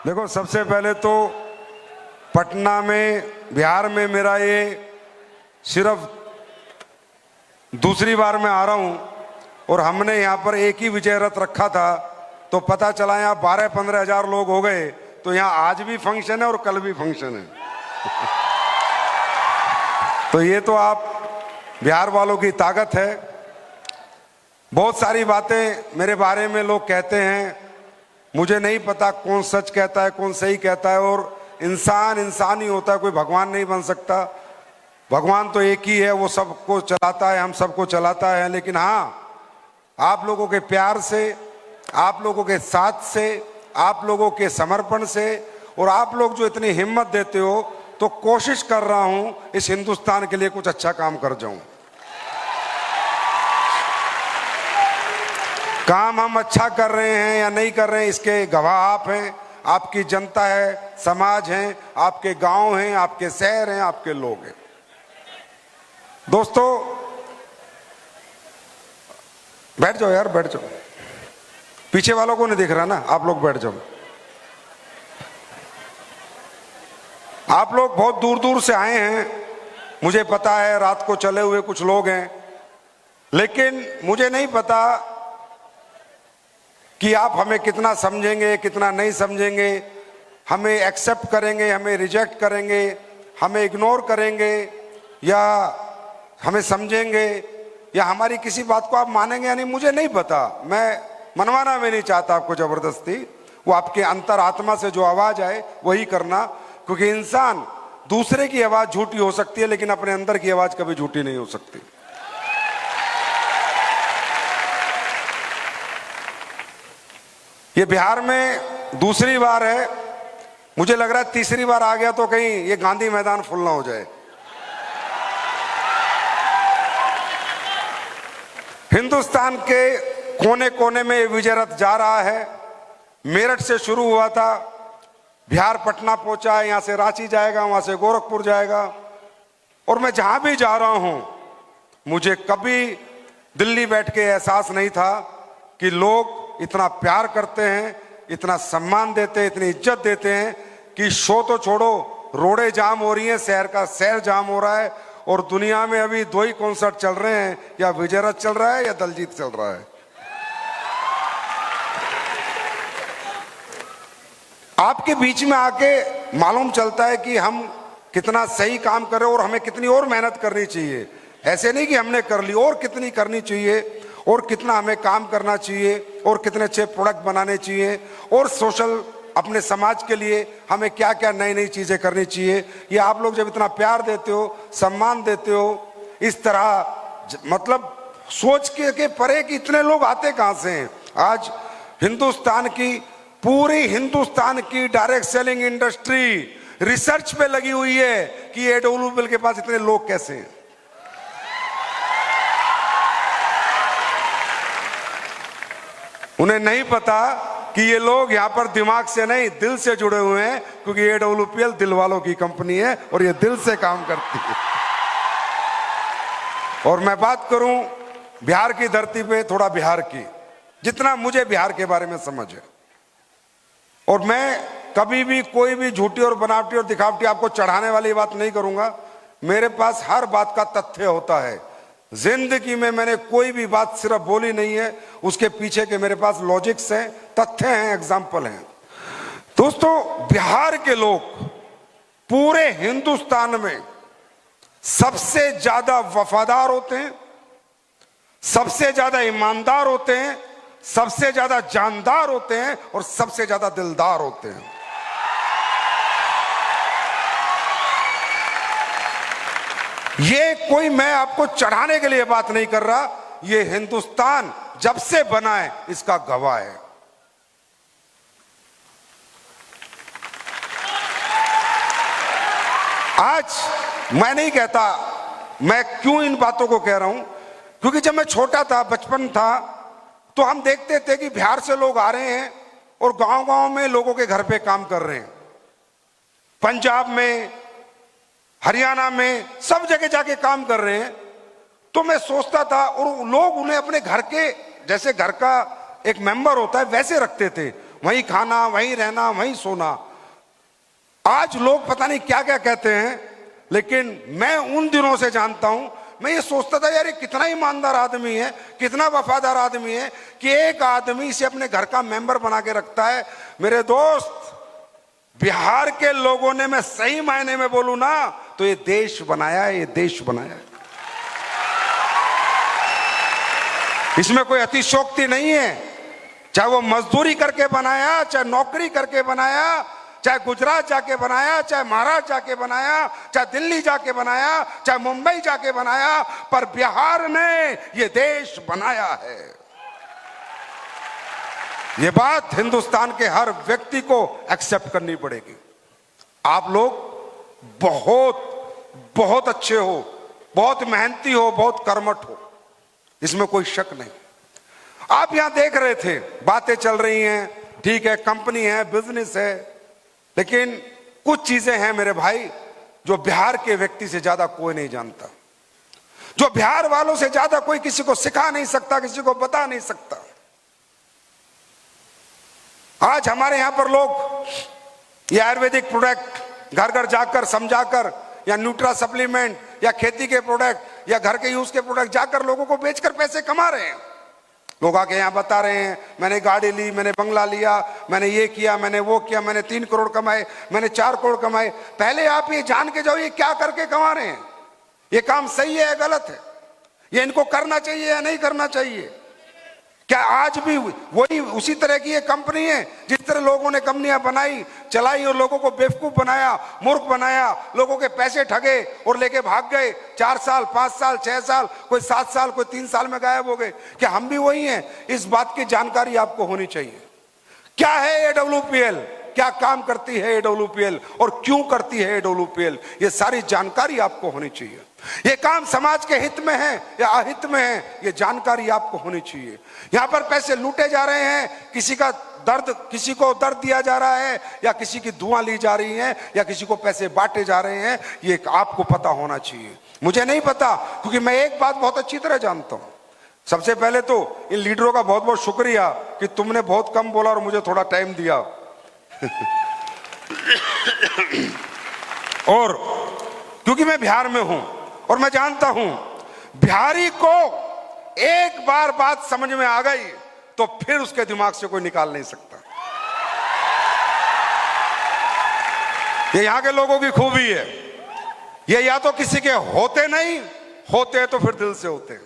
देखो, सबसे पहले तो पटना में, बिहार में मेरा ये सिर्फ दूसरी बार मैं आ रहा हूं और हमने यहां पर एक ही विजय रथ रखा था, तो पता चला यहां 12-15 हजार लोग हो गए। तो यहां आज भी फंक्शन है और कल भी फंक्शन है। तो ये तो आप बिहार वालों की ताकत है। बहुत सारी बातें मेरे बारे में लोग कहते हैं, मुझे नहीं पता कौन सच कहता है कौन सही कहता है। और इंसान इंसान ही होता है, कोई भगवान नहीं बन सकता। भगवान तो एक ही है, वो सबको चलाता है, हम सबको चलाता है। लेकिन हाँ, आप लोगों के प्यार से, आप लोगों के साथ से, आप लोगों के समर्पण से, और आप लोग जो इतनी हिम्मत देते हो, तो कोशिश कर रहा हूं इस हिंदुस्तान के लिए कुछ अच्छा काम कर जाऊं। काम हम अच्छा कर रहे हैं या नहीं कर रहे हैं, इसके गवाह आप हैं, आपकी जनता है, समाज है, आपके गांव हैं, आपके शहर हैं, आपके लोग हैं। दोस्तों, बैठ जाओ यार, बैठ जाओ। पीछे वालों को नहीं दिख रहा ना, आप लोग बैठ जाओ। आप लोग बहुत दूर दूर से आए हैं, मुझे पता है, रात को चले हुए कुछ लोग हैं। लेकिन मुझे नहीं पता कि आप हमें कितना समझेंगे, कितना नहीं समझेंगे, हमें एक्सेप्ट करेंगे, हमें रिजेक्ट करेंगे, हमें इग्नोर करेंगे, या हमें समझेंगे, या हमारी किसी बात को आप मानेंगे या नहीं, मुझे नहीं पता। मैं मनवाना भी नहीं चाहता आपको जबरदस्ती। वो आपके अंतर आत्मा से जो आवाज आए वही करना, क्योंकि इंसान दूसरे की आवाज झूठी हो सकती है, लेकिन अपने अंदर की आवाज कभी झूठी नहीं हो सकती। ये बिहार में दूसरी बार है, मुझे लग रहा है तीसरी बार आ गया तो कहीं ये गांधी मैदान फुल ना हो जाए। हिंदुस्तान के कोने कोने में ये विजय रथ जा रहा है। मेरठ से शुरू हुआ था, बिहार पटना पहुंचा, यहां से रांची जाएगा, वहां से गोरखपुर जाएगा। और मैं जहां भी जा रहा हूं, मुझे कभी दिल्ली बैठ के एहसास नहीं था कि लोग इतना प्यार करते हैं, इतना सम्मान देते हैं, इतनी इज्जत देते हैं कि शो तो छोड़ो, रोडें जाम हो रही हैं, शहर का शहर जाम हो रहा है। और दुनिया में अभी 2 ही कॉन्सर्ट चल रहे हैं, या विजय रथ चल रहा है या दलजीत चल रहा है। आपके बीच में आके मालूम चलता है कि हम कितना सही काम कर रहे हैं और हमें कितनी और मेहनत करनी चाहिए। ऐसे नहीं कि हमने कर ली, और कितनी करनी चाहिए, और कितना हमें काम करना चाहिए, और कितने अच्छे प्रोडक्ट बनाने चाहिए, और सोशल अपने समाज के लिए हमें क्या क्या नई नई चीजें करनी चाहिए। ये आप लोग जब इतना प्यार देते हो, सम्मान देते हो, इस तरह मतलब सोच के परे कि इतने लोग आते कहां से हैं। आज हिंदुस्तान की, पूरी हिंदुस्तान की डायरेक्ट सेलिंग इंडस्ट्री रिसर्च पे लगी हुई है कि AWL के पास इतने लोग कैसे हैं। उन्हें नहीं पता कि ये लोग यहां पर दिमाग से नहीं, दिल से जुड़े हुए हैं, क्योंकि AWL दिल वालों की कंपनी है और ये दिल से काम करती है। और मैं बात करूं बिहार की धरती पे, थोड़ा बिहार की, जितना मुझे बिहार के बारे में समझ है, और मैं कभी भी कोई भी झूठी और बनावटी और दिखावटी आपको चढ़ाने वाली बात नहीं करूंगा। मेरे पास हर बात का तथ्य होता है। जिंदगी में मैंने कोई भी बात सिर्फ बोली नहीं है, उसके पीछे के मेरे पास लॉजिक्स हैं, तथ्य हैं, एग्जाम्पल हैं। दोस्तों, बिहार के लोग पूरे हिंदुस्तान में सबसे ज्यादा वफादार होते हैं, सबसे ज्यादा ईमानदार होते हैं, सबसे ज्यादा जानदार होते हैं, और सबसे ज्यादा दिलदार होते हैं। ये कोई मैं आपको चढ़ाने के लिए बात नहीं कर रहा, ये हिंदुस्तान जब से बना है इसका गवाह है। आज मैं नहीं कहता, मैं क्यों इन बातों को कह रहा हूं, क्योंकि जब मैं छोटा था, बचपन था, तो हम देखते थे कि बिहार से लोग आ रहे हैं और गांव-गांव में लोगों के घर पे काम कर रहे हैं। पंजाब में, हरियाणा में, सब जगह जाके काम कर रहे हैं। तो मैं सोचता था, और लोग उन्हें अपने घर के, जैसे घर का एक मेंबर होता है, वैसे रखते थे। वहीं खाना, वहीं रहना, वहीं सोना। आज लोग पता नहीं क्या क्या कहते हैं, लेकिन मैं उन दिनों से जानता हूं, मैं ये सोचता था यार ये कितना ईमानदार आदमी है, कितना वफादार आदमी है कि एक आदमी इसे अपने घर का मेंबर बना के रखता है। मेरे दोस्त, बिहार के लोगों ने, मैं सही मायने में बोलूं ना, तो ये देश बनाया है, ये देश बनाया है। इसमें कोई अतिशयोक्ति नहीं है। चाहे वो मजदूरी करके बनाया, चाहे नौकरी करके बनाया, चाहे गुजरात जाके बनाया, चाहे महाराष्ट्र जाके बनाया, चाहे दिल्ली जाके बनाया, चाहे मुंबई जाके बनाया, पर बिहार ने ये देश बनाया है। ये बात हिंदुस्तान के हर व्यक्ति को एक्सेप्ट करनी पड़ेगी। आप लोग बहुत बहुत अच्छे हो, बहुत मेहनती हो, बहुत कर्मठ हो, इसमें कोई शक नहीं। आप यहां देख रहे थे, बातें चल रही हैं, ठीक है, कंपनी है, बिजनेस है, लेकिन कुछ चीजें हैं मेरे भाई जो बिहार के व्यक्ति से ज्यादा कोई नहीं जानता, जो बिहार वालों से ज्यादा कोई किसी को सिखा नहीं सकता, किसी को बता नहीं सकता। आज हमारे यहां पर लोग ये आयुर्वेदिक प्रोडक्ट घर घर जाकर समझाकर, या न्यूट्रा सप्लीमेंट, या खेती के प्रोडक्ट, या घर के यूज के प्रोडक्ट जाकर लोगों को बेचकर पैसे कमा रहे हैं। लोग आके यहां बता रहे हैं, मैंने गाड़ी ली, मैंने बंगला लिया, मैंने ये किया, मैंने वो किया, मैंने 3 करोड़ कमाए, मैंने 4 करोड़ कमाए। पहले आप ये जान के जाओ ये क्या करके कमा रहे हैं, ये काम सही है या गलत है, ये इनको करना चाहिए या नहीं करना चाहिए। क्या आज भी वही उसी तरह की ये कंपनी है जिस तरह लोगों ने कंपनियां बनाई, चलाई और लोगों को बेवकूफ बनाया, मूर्ख बनाया, लोगों के पैसे ठगे और लेके भाग गए। 4 साल, 5 साल, 6 साल, कोई 7 साल, कोई 3 साल में गायब हो गए। क्या हम भी वही हैं? इस बात की जानकारी आपको होनी चाहिए। क्या है AWPL, क्या काम करती है AWPL और क्यों करती है AWPL, ये सारी जानकारी आपको होनी चाहिए। ये काम समाज के हित में है या अहित में है, ये जानकारी आपको होनी चाहिए। यहां पर पैसे लूटे जा रहे हैं, किसी को दर्द दिया जा रहा है, या किसी की दुआ ली जा रही है, या किसी को पैसे बांटे जा रहे हैं, ये आपको पता होना चाहिए। मुझे नहीं पता, क्योंकि मैं एक बात बहुत अच्छी तरह जानता हूं। सबसे पहले तो इन लीडरों का बहुत बहुत शुक्रिया कि तुमने बहुत कम बोला और मुझे थोड़ा टाइम दिया। और क्योंकि मैं बिहार में हूं और मैं जानता हूं, बिहारी को एक बार बात समझ में आ गई तो फिर उसके दिमाग से कोई निकाल नहीं सकता। ये यहां के लोगों की खूबी है। ये या तो किसी के होते नहीं, होते हैं तो फिर दिल से होते हैं।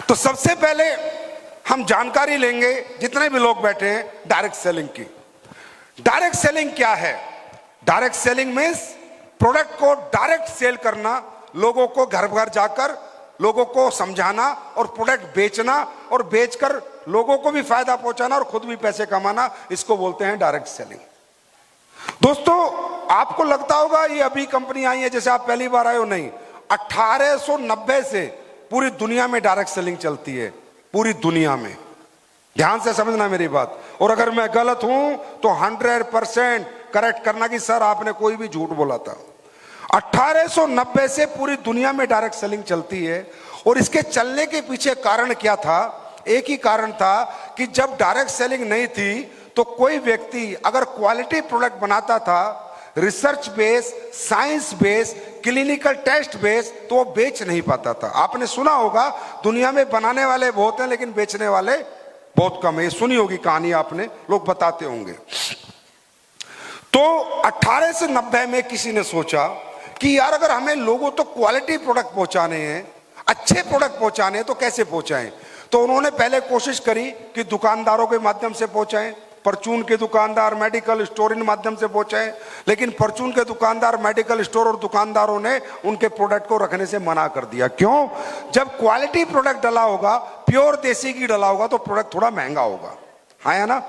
तो सबसे पहले हम जानकारी लेंगे, जितने भी लोग बैठे हैं, डायरेक्ट सेलिंग की। डायरेक्ट सेलिंग क्या है? डायरेक्ट सेलिंग मीन्स प्रोडक्ट को डायरेक्ट सेल करना, लोगों को घर घर जाकर लोगों को समझाना और प्रोडक्ट बेचना, और बेचकर लोगों को भी फायदा पहुंचाना और खुद भी पैसे कमाना, इसको बोलते हैं डायरेक्ट सेलिंग। दोस्तों, आपको लगता होगा ये अभी कंपनी आई है, जैसे आप पहली बार आए हो, नहीं। 1890 से पूरी दुनिया में डायरेक्ट सेलिंग चलती है, पूरी दुनिया में। ध्यान से समझना मेरी बात, और अगर मैं गलत हूं तो 100% करेक्ट करना कि सर आपने कोई भी झूठ बोला था। 1890 से पूरी दुनिया में डायरेक्ट सेलिंग चलती है। और इसके चलने के पीछे कारण क्या था? एक ही कारण था कि जब डायरेक्ट सेलिंग नहीं थी तो कोई व्यक्ति अगर क्वालिटी प्रोडक्ट बनाता था, research base, science base, clinical test base, तो वो बेच नहीं पाता था। आपने सुना होगा दुनिया में बनाने वाले बहुत हैं लेकिन बेचने वाले बहुत कम है। ये सुनी होगी कहानी आपने, लोग बताते होंगे। तो 18 से 90 में किसी ने सोचा कि यार अगर हमें लोगों तो क्वालिटी प्रोडक्ट पहुंचाने हैं, अच्छे प्रोडक्ट पहुंचाने हैं, तो कैसे पहुंचाएं? तो उन्होंने पहले कोशिश करी कि दुकानदारों के माध्यम से पहुंचाएं, परचून के दुकानदार, मेडिकल स्टोर, इन माध्यम से पहुंचाएं। लेकिन परचून के दुकानदार, मेडिकल स्टोर और दुकानदारों ने उनके प्रोडक्ट को रखने से मना कर दिया। क्यों? जब क्वालिटी प्रोडक्ट डला होगा, प्योर देसी घी डला होगा, तो प्रोडक्ट थोड़ा महंगा होगा, है ना?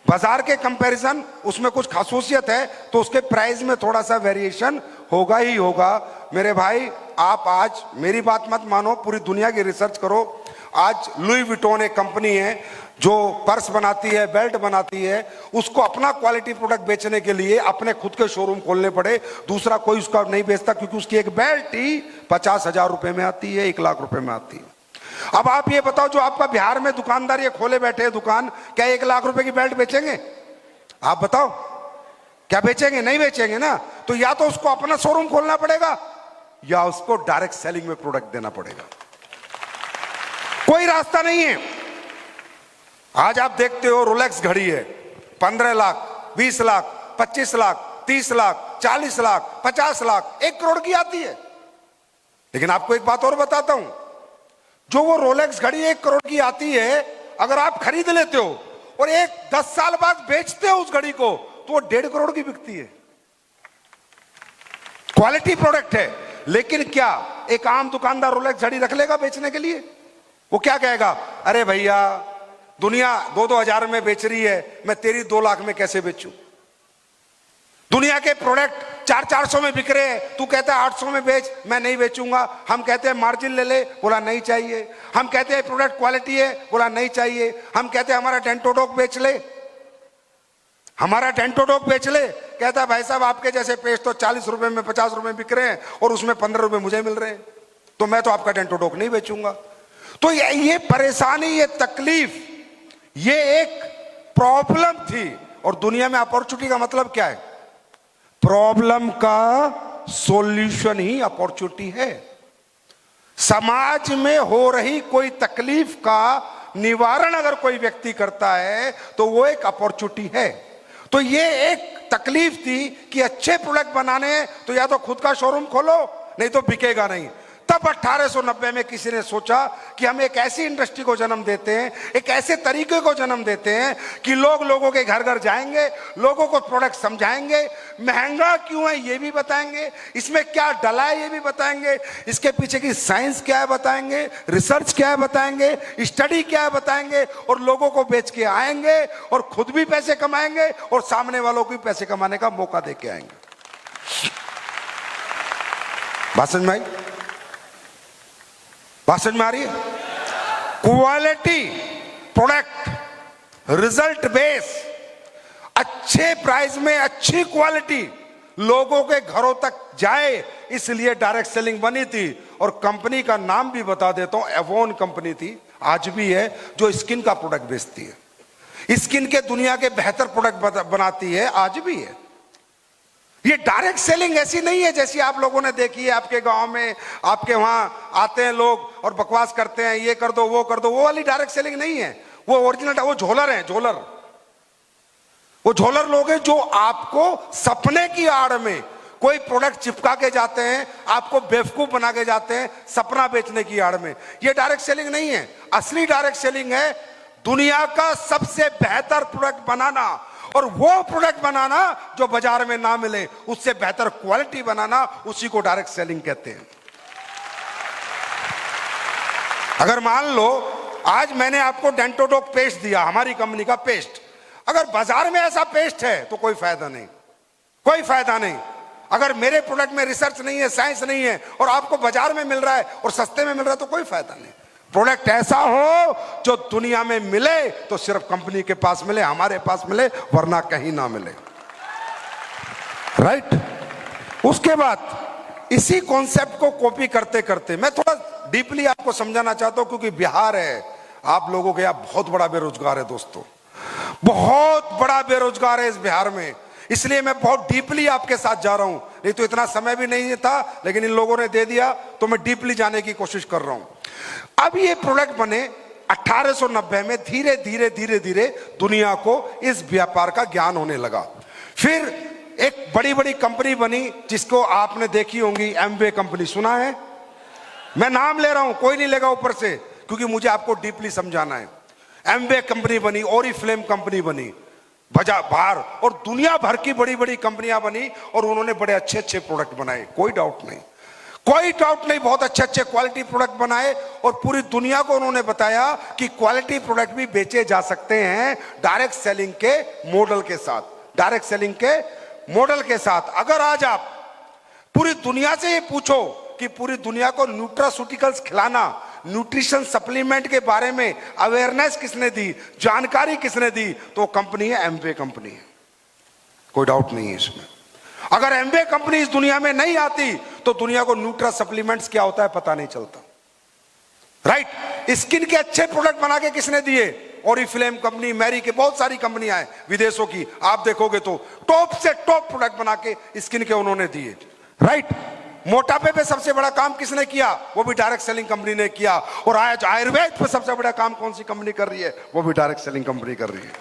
बाजार के कंपैरिजन उसमें कुछ खासूसियत है तो उसके प्राइस में थोड़ा सा वेरिएशन होगा ही होगा। मेरे भाई, आप आज मेरी बात मत मानो, पूरी दुनिया की रिसर्च करो। आज लुई विटोन एक कंपनी है जो पर्स बनाती है, बेल्ट बनाती है, उसको अपना क्वालिटी प्रोडक्ट बेचने के लिए अपने खुद के शोरूम खोलने पड़े। दूसरा कोई उसका नहीं बेचता, क्योंकि उसकी एक बेल्ट ही 50,000 रुपए में आती है, 1 लाख रुपए में आती है। अब आप ये बताओ, जो आपका बिहार में दुकानदार ये खोले बैठे हैं दुकान, क्या 1 लाख रुपए की बेल्ट बेचेंगे? आप बताओ, क्या बेचेंगे? नहीं बेचेंगे ना। तो या तो उसको अपना शोरूम खोलना पड़ेगा या उसको डायरेक्ट सेलिंग में प्रोडक्ट देना पड़ेगा, कोई रास्ता नहीं है। आज आप देखते हो रोलेक्स घड़ी है 15 लाख, 20 लाख, 25 लाख, 30 लाख, 40 लाख, 50 लाख, 1 करोड़ की आती है। लेकिन आपको एक बात और बताता हूं, जो वो रोलेक्स घड़ी 1 करोड़ की आती है, अगर आप खरीद लेते हो और 10 साल बाद बेचते हो उस घड़ी को, तो वो 1.5 करोड़ की बिकती है। क्वालिटी प्रोडक्ट है। लेकिन क्या एक आम दुकानदार रोलेक्स घड़ी रख लेगा बेचने के लिए? वो क्या कहेगा, अरे भैया दुनिया 2-2 हजार में बेच रही है, मैं तेरी 2 लाख में कैसे बेचूं? दुनिया के प्रोडक्ट 400-400 में बिक रहे हैं, तू कहता है 800 में बेच, मैं नहीं बेचूंगा। हम कहते हैं मार्जिन ले ले, बोला नहीं चाहिए। हम कहते हैं प्रोडक्ट क्वालिटी है, बोला नहीं चाहिए। हम कहते हैं हमारा डेंटोडोक बेच ले, हमारा डेंटोडोक बेच ले, कहता है भाई साहब आपके जैसे पेस्ट तो 40 रुपए में 50 रुपए में बिक रहे हैं और उसमें 15 रुपए मुझे मिल रहे हैं, तो मैं तो आपका डेंटोडोक नहीं बेचूंगा। तो ये परेशानी, ये तकलीफ, ये एक प्रॉब्लम थी। और दुनिया में अपॉर्चुनिटी का मतलब क्या है? प्रॉब्लम का सॉल्यूशन ही अपॉर्चुनिटी है। समाज में हो रही कोई तकलीफ का निवारण अगर कोई व्यक्ति करता है तो वो एक अपॉर्चुनिटी है। तो ये एक तकलीफ थी कि अच्छे प्रोडक्ट बनाने तो या तो खुद का शोरूम खोलो, नहीं तो बिकेगा नहीं। तब 1890 में किसी ने सोचा कि हम एक ऐसी इंडस्ट्री को जन्म देते हैं, एक ऐसे तरीके को जन्म देते हैं कि लोगों के घर घर जाएंगे, लोगों को प्रोडक्ट समझाएंगे, महंगा क्यों है ये भी बताएंगे, इसमें क्या डला है ये भी बताएंगे, इसके पीछे की साइंस क्या है बताएंगे, रिसर्च क्या है बताएंगे, स्टडी क्या है बताएंगे, और लोगों को बेच के आएंगे और खुद भी पैसे कमाएंगे और सामने वालों को भी पैसे कमाने का मौका दे के आएंगे। बात समझ में आई? बात समझ में आ रही है? क्वालिटी प्रोडक्ट, रिजल्ट बेस, अच्छे प्राइस में अच्छी क्वालिटी लोगों के घरों तक जाए, इसलिए डायरेक्ट सेलिंग बनी थी। और कंपनी का नाम भी बता देता हूं, एवोन कंपनी थी, आज भी है, जो स्किन का प्रोडक्ट बेचती है, स्किन के दुनिया के बेहतर प्रोडक्ट बनाती है, आज भी है। ये डायरेक्ट सेलिंग ऐसी नहीं है जैसी आप लोगों ने देखी है आपके गांव में, आपके वहां आते हैं लोग और बकवास करते हैं, ये कर दो वो कर दो, वो वाली डायरेक्ट सेलिंग नहीं है। वो ओरिजिनल, वो झोलर है, झोलर। वो झोलर लोग हैं जो आपको सपने की आड़ में कोई प्रोडक्ट चिपका के जाते हैं, आपको बेवकूफ बना के जाते हैं सपना बेचने की आड़ में। ये डायरेक्ट सेलिंग नहीं है। असली डायरेक्ट सेलिंग है दुनिया का सबसे बेहतर प्रोडक्ट बनाना, और वो प्रोडक्ट बनाना जो बाजार में ना मिले, उससे बेहतर क्वालिटी बनाना, उसी को डायरेक्ट सेलिंग कहते हैं। अगर मान लो आज मैंने आपको डेंटोडोक पेस्ट दिया, हमारी कंपनी का पेस्ट, अगर बाजार में ऐसा पेस्ट है तो कोई फायदा नहीं, कोई फायदा नहीं। अगर मेरे प्रोडक्ट में रिसर्च नहीं है, साइंस नहीं है, और आपको बाजार में मिल रहा है और सस्ते में मिल रहा है, तो कोई फायदा नहीं। प्रोडक्ट ऐसा हो जो दुनिया में मिले तो सिर्फ कंपनी के पास मिले, हमारे पास मिले, वरना कहीं ना मिले। राइट? उसके बाद इसी कॉन्सेप्ट को कॉपी करते करते मैं थोड़ा डीपली आपको समझाना चाहता हूं, क्योंकि बिहार है, आप लोगों के यहां बहुत बड़ा बेरोजगार है दोस्तों, बहुत बड़ा बेरोजगार है इस बिहार में। इसलिए मैं बहुत डीपली आपके साथ जा रहा हूं, नहीं तो इतना समय भी नहीं था, लेकिन इन लोगों ने दे दिया तो मैं डीपली जाने की कोशिश कर रहा हूं। अब ये प्रोडक्ट बने 1890 में, धीरे धीरे धीरे धीरे दुनिया को इस व्यापार का ज्ञान होने लगा। फिर एक बड़ी बड़ी कंपनी बनी जिसको आपने देखी होंगी, एमवे कंपनी, सुना है? मैं नाम ले रहा हूं, कोई नहीं लेगा ऊपर से, क्योंकि मुझे आपको डीपली समझाना है। एमवे कंपनी बनी, ओरिफ्लेम कंपनी बनी, बाहर और दुनिया भर की बड़ी बड़ी कंपनियां बनी, और उन्होंने बड़े अच्छे अच्छे प्रोडक्ट बनाए, कोई डाउट नहीं, कोई डाउट नहीं, बहुत अच्छे अच्छे क्वालिटी प्रोडक्ट बनाए, और पूरी दुनिया को उन्होंने बताया कि क्वालिटी प्रोडक्ट भी बेचे जा सकते हैं डायरेक्ट सेलिंग के मॉडल के साथ, डायरेक्ट सेलिंग के मॉडल के साथ। अगर आज आप पूरी दुनिया से ये पूछो कि पूरी दुनिया को न्यूट्रास्यूटिकल्स खिलाना, न्यूट्रिशन सप्लीमेंट के बारे में अवेयरनेस किसने दी, जानकारी किसने दी, तो कंपनी है एमवे कंपनी है, कोई डाउट नहीं है इसमें। अगर एमवे कंपनी इस दुनिया में नहीं आती तो दुनिया को न्यूट्रा सप्लीमेंट्स क्या होता है पता नहीं चलता। राइट? स्किन के अच्छे प्रोडक्ट बना के किसने दिए? ओरिफ्लेम कंपनी, मैरी के, बहुत सारी कंपनियां हैं विदेशों की, आप देखोगे तो टॉप से टॉप प्रोडक्ट बना के स्किन के उन्होंने दिए, राइट। मोटापे पे सबसे बड़ा काम किसने किया? वो भी डायरेक्ट सेलिंग कंपनी ने किया। और आज आयुर्वेद पे सबसे बड़ा काम कौन सी कंपनी कर रही है? वो भी डायरेक्ट सेलिंग कंपनी कर रही है।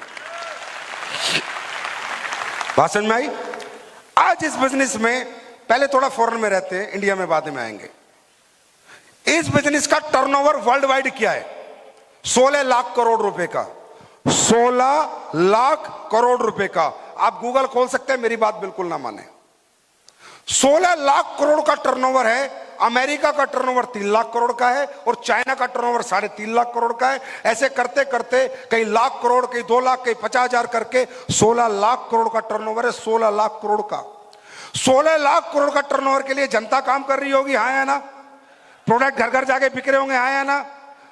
बात समझ में आई? आज इस बिजनेस में, पहले थोड़ा फॉरेन में रहते हैं, इंडिया में बाद में आएंगे। इस बिजनेस का टर्नओवर वर्ल्ड वाइड क्या है? 16 लाख करोड़ रुपए का। 16 लाख करोड़ रुपए का। आप गूगल खोल सकते हैं, मेरी बात बिल्कुल ना माने। 16 लाख करोड़ का टर्नओवर है। अमेरिका का टर्नओवर 3 लाख करोड़ का है और चाइना का टर्नओवर 3.5 लाख करोड़ का है। ऐसे करते करते कई लाख करोड़, कई 2 लाख, कई 50,000 करके 16 लाख करोड़ का टर्नओवर है। 16 लाख करोड़ का। 16 लाख करोड़ का टर्नओवर के लिए जनता काम कर रही होगी, हाँ या ना? प्रोडक्ट घर घर जाके बिक रहे होंगे, हाँ या ना?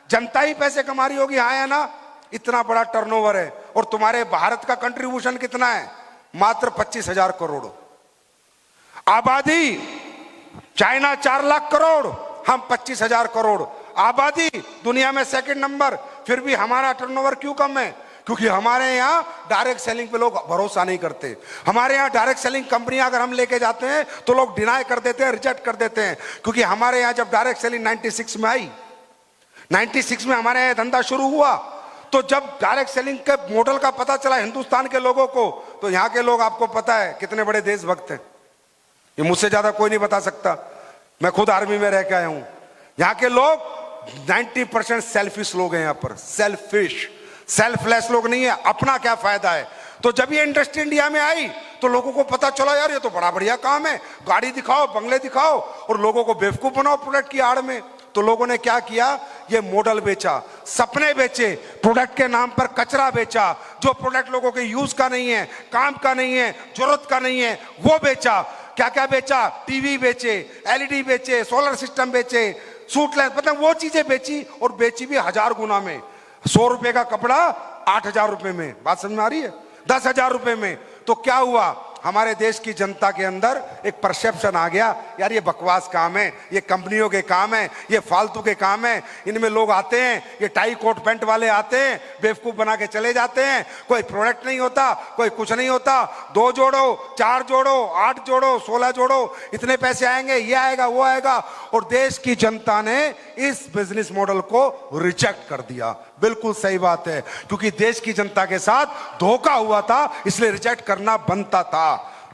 जनता ही पैसे कमा रही होगी, हाँ या ना? इतना बड़ा टर्नओवर है। और तुम्हारे भारत का कंट्रीब्यूशन कितना है? मात्र 25,000 करोड़। आबादी चाइना 4 लाख करोड़, हम 25,000 करोड़। आबादी दुनिया में सेकंड नंबर, फिर भी हमारा टर्नओवर क्यों कम है? क्योंकि हमारे यहाँ डायरेक्ट सेलिंग पे लोग भरोसा नहीं करते। हमारे यहाँ डायरेक्ट सेलिंग कंपनियां अगर हम लेके जाते हैं तो लोग डिनाई कर देते हैं, रिजेक्ट कर देते हैं। क्योंकि हमारे यहाँ जब डायरेक्ट सेलिंग 96 में आई, 96 में हमारे यहाँ धंधा शुरू हुआ, तो जब डायरेक्ट सेलिंग के मॉडल का पता चला हिंदुस्तान के लोगों को, तो यहाँ के लोग, आपको पता है कितने बड़े देशभक्त हैं, ये मुझसे ज्यादा कोई नहीं बता सकता। मैं खुद आर्मी में रह के आया हूं। यहाँ के लोग 90% सेल्फिश लोग हैं। यहाँ पर सेल्फिश, सेल्फलेस लोग नहीं है, अपना क्या फायदा है। तो जब ये इंडस्ट्री इंडिया में आई तो लोगों को पता चला, यार ये तो बड़ा बढ़िया काम है, गाड़ी दिखाओ, बंगले दिखाओ और लोगों को बेवकूफ बनाओ प्रोडक्ट की आड़ में। तो लोगों ने क्या किया? ये मॉडल बेचा, सपने बेचे, प्रोडक्ट के नाम पर कचरा बेचा। जो प्रोडक्ट लोगों के यूज का नहीं है, काम का नहीं है, जरूरत का नहीं है, वो बेचा। क्या क्या बेचा? टीवी बेचे, एलईडी बेचे, सोलर सिस्टम बेचे, सूट लेंस, मतलब वो चीजें बेची। और बेची भी 1000 गुना में। 100 रुपए का कपड़ा 8000 रुपए में। बात समझ में आ रही है? 10,000 रुपए में। तो क्या हुआ? हमारे देश की जनता के अंदर एक परसेप्शन आ गया, यार ये बकवास काम है, ये कंपनियों के काम है, ये फालतू के काम है, इनमें लोग आते हैं, ये टाई कोट पैंट वाले आते हैं, बेवकूफ बना के चले जाते हैं, कोई प्रोडक्ट नहीं होता, कोई कुछ नहीं होता। 2 जोड़ो, 4 जोड़ो, 8 जोड़ो, 16 जोड़ो, इतने पैसे आएंगे, ये आएगा, वो आएगा। और देश की जनता ने इस बिजनेस मॉडल को रिजेक्ट कर दिया। बिल्कुल सही बात है, क्योंकि देश की जनता के साथ धोखा हुआ था, इसलिए रिजेक्ट करना बनता था।